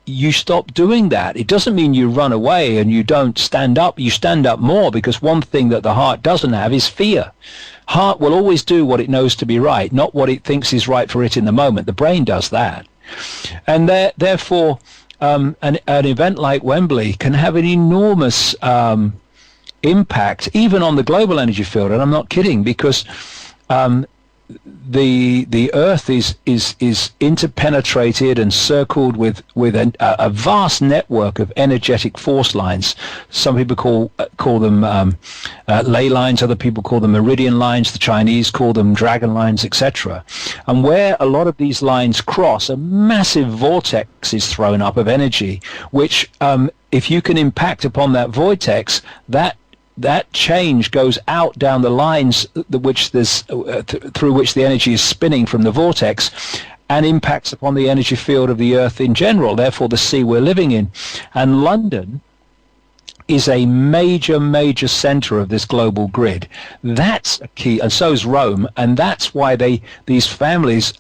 you stop doing that. It doesn't mean you run away and you don't stand up. You stand up more, because one thing that the heart doesn't have is fear. Heart will always do what it knows to be right, not what it thinks is right for it in the moment. The brain does that. And therefore, an event like Wembley can have an enormous impact, even on the global energy field. And I'm not kidding, because the Earth is interpenetrated and circled with a vast network of energetic force lines. Some people call them ley lines. Other people call them meridian lines. The Chinese call them dragon lines, etc. And where a lot of these lines cross, a massive vortex is thrown up of energy, which if you can impact upon that vortex, that change goes out down the lines through which the energy is spinning from the vortex, and impacts upon the energy field of the Earth in general, therefore the sea we're living in. And London is a major center of this global grid. That's a key, and so is Rome, and that's why these families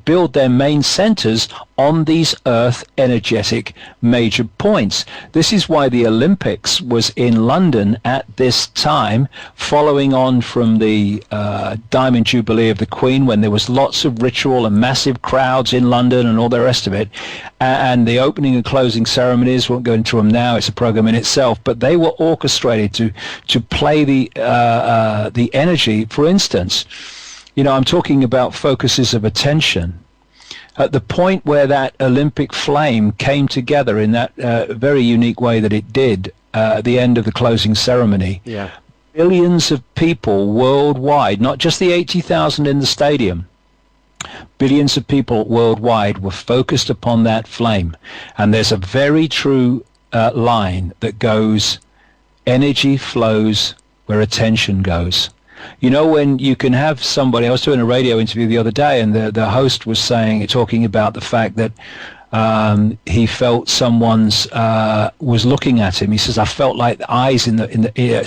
build their main centers on these earth energetic major points. This is why the Olympics was in London at this time, following on from the Diamond Jubilee of the Queen, when there was lots of ritual and massive crowds in London and all the rest of it. And the opening and closing ceremonies, won't go into them now, it's a program in itself, but they were orchestrated to play the energy. For instance, I'm talking about focuses of attention. At the point where that Olympic flame came together in that very unique way that it did at the end of the closing ceremony, billions of people worldwide, not just the 80,000 in the stadium, billions of people worldwide were focused upon that flame. And there's a very true line that goes, energy flows where attention goes. When you can have somebody, I was doing a radio interview the other day, and the host was talking about the fact that he felt someone's was looking at him. He says, I felt like the eyes in the ear,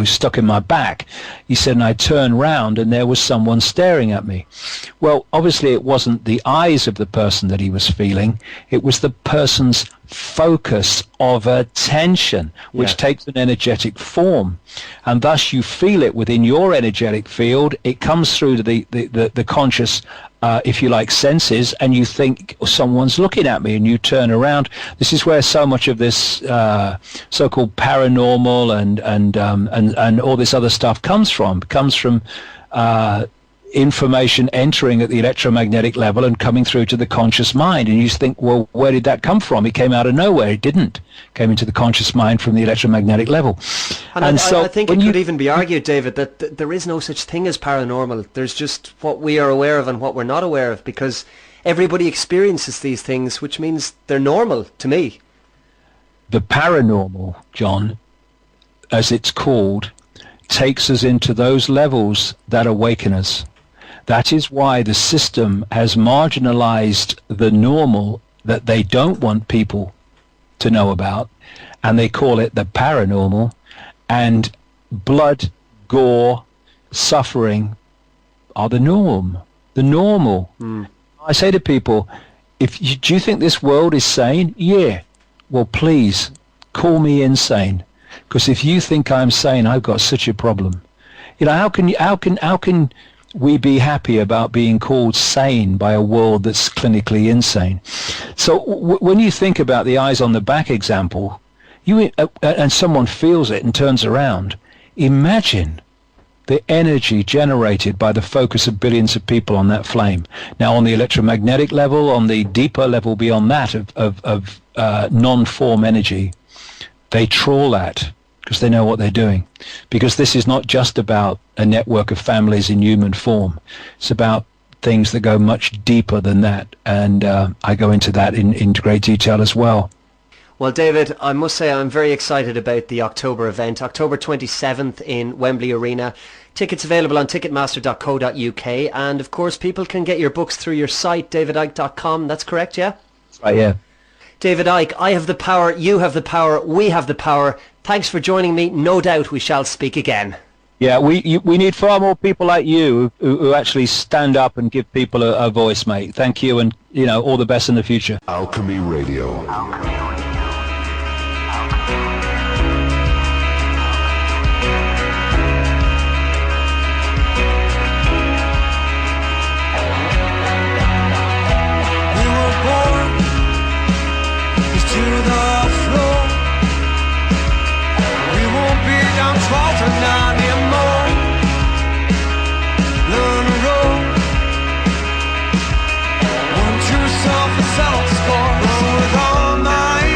stuck in my back. He said, and I turned round and there was someone staring at me. Well, obviously it wasn't the eyes of the person that he was feeling. It was the person's focus of attention, which takes an energetic form, and thus you feel it within your energetic field. It comes through to the conscious, if you like, senses, and you think someone's looking at me, and you turn around. This is where so much of this so-called paranormal and all this other stuff comes from. It comes from information entering at the electromagnetic level and coming through to the conscious mind, and you think, well, where did that come from? It came out of nowhere. It didn't. It came into the conscious mind from the electromagnetic level. And I think it could even be argued, David, that there is no such thing as paranormal. There's just what we are aware of and what we're not aware of, because everybody experiences these things, which means they're normal to me. The paranormal, John, as it's called, takes us into those levels that awaken us. That is why the system has marginalized the normal that they don't want people to know about, and they call it the paranormal, and blood, gore, suffering are the norm. The normal. I say to people, do you think this world is sane? Yeah. Well, please, call me insane. Because if you think I'm sane, I've got such a problem. How can we be happy about being called sane by a world that's clinically insane? So when you think about the eyes on the back example, and someone feels it and turns around, imagine the energy generated by the focus of billions of people on that flame. Now, on the electromagnetic level, on the deeper level beyond that of non-form energy, they trawl that because they know what they're doing. Because this is not just about a network of families in human form. It's about things that go much deeper than that. And I go into that in great detail as well. Well, David, I must say I'm very excited about the October event, October 27th in Wembley Arena. Tickets available on ticketmaster.co.uk. And, of course, people can get your books through your site, davidicke.com. That's correct, yeah? That's right, yeah. David Icke, I have the power, you have the power, we have the power. Thanks for joining me. No doubt we shall speak again. Yeah, we need far more people like you who actually stand up and give people a voice, mate. Thank you, and all the best in the future. Alchemy Radio. Alchemy Radio. To the floor, we won't be downtrodden anymore. Learn to roll, one true self, a settled score. Run with all my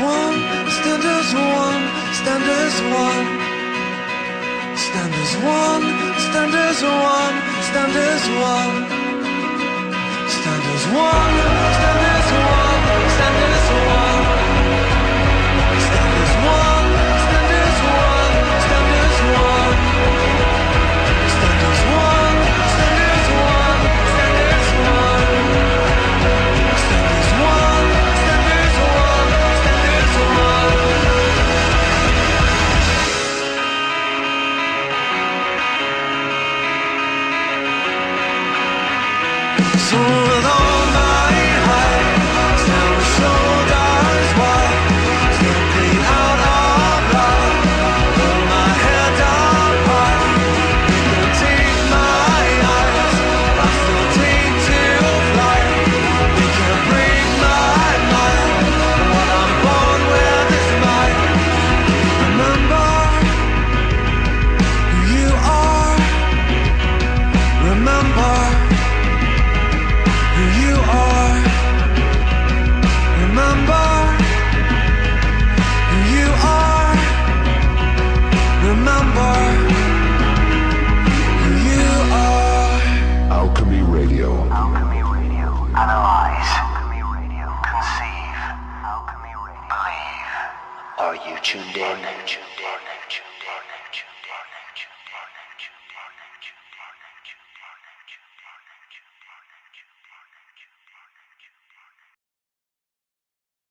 one, stand as one, stand as one. Stand as one, stand as one, stand as one. Stand as one, stand as one.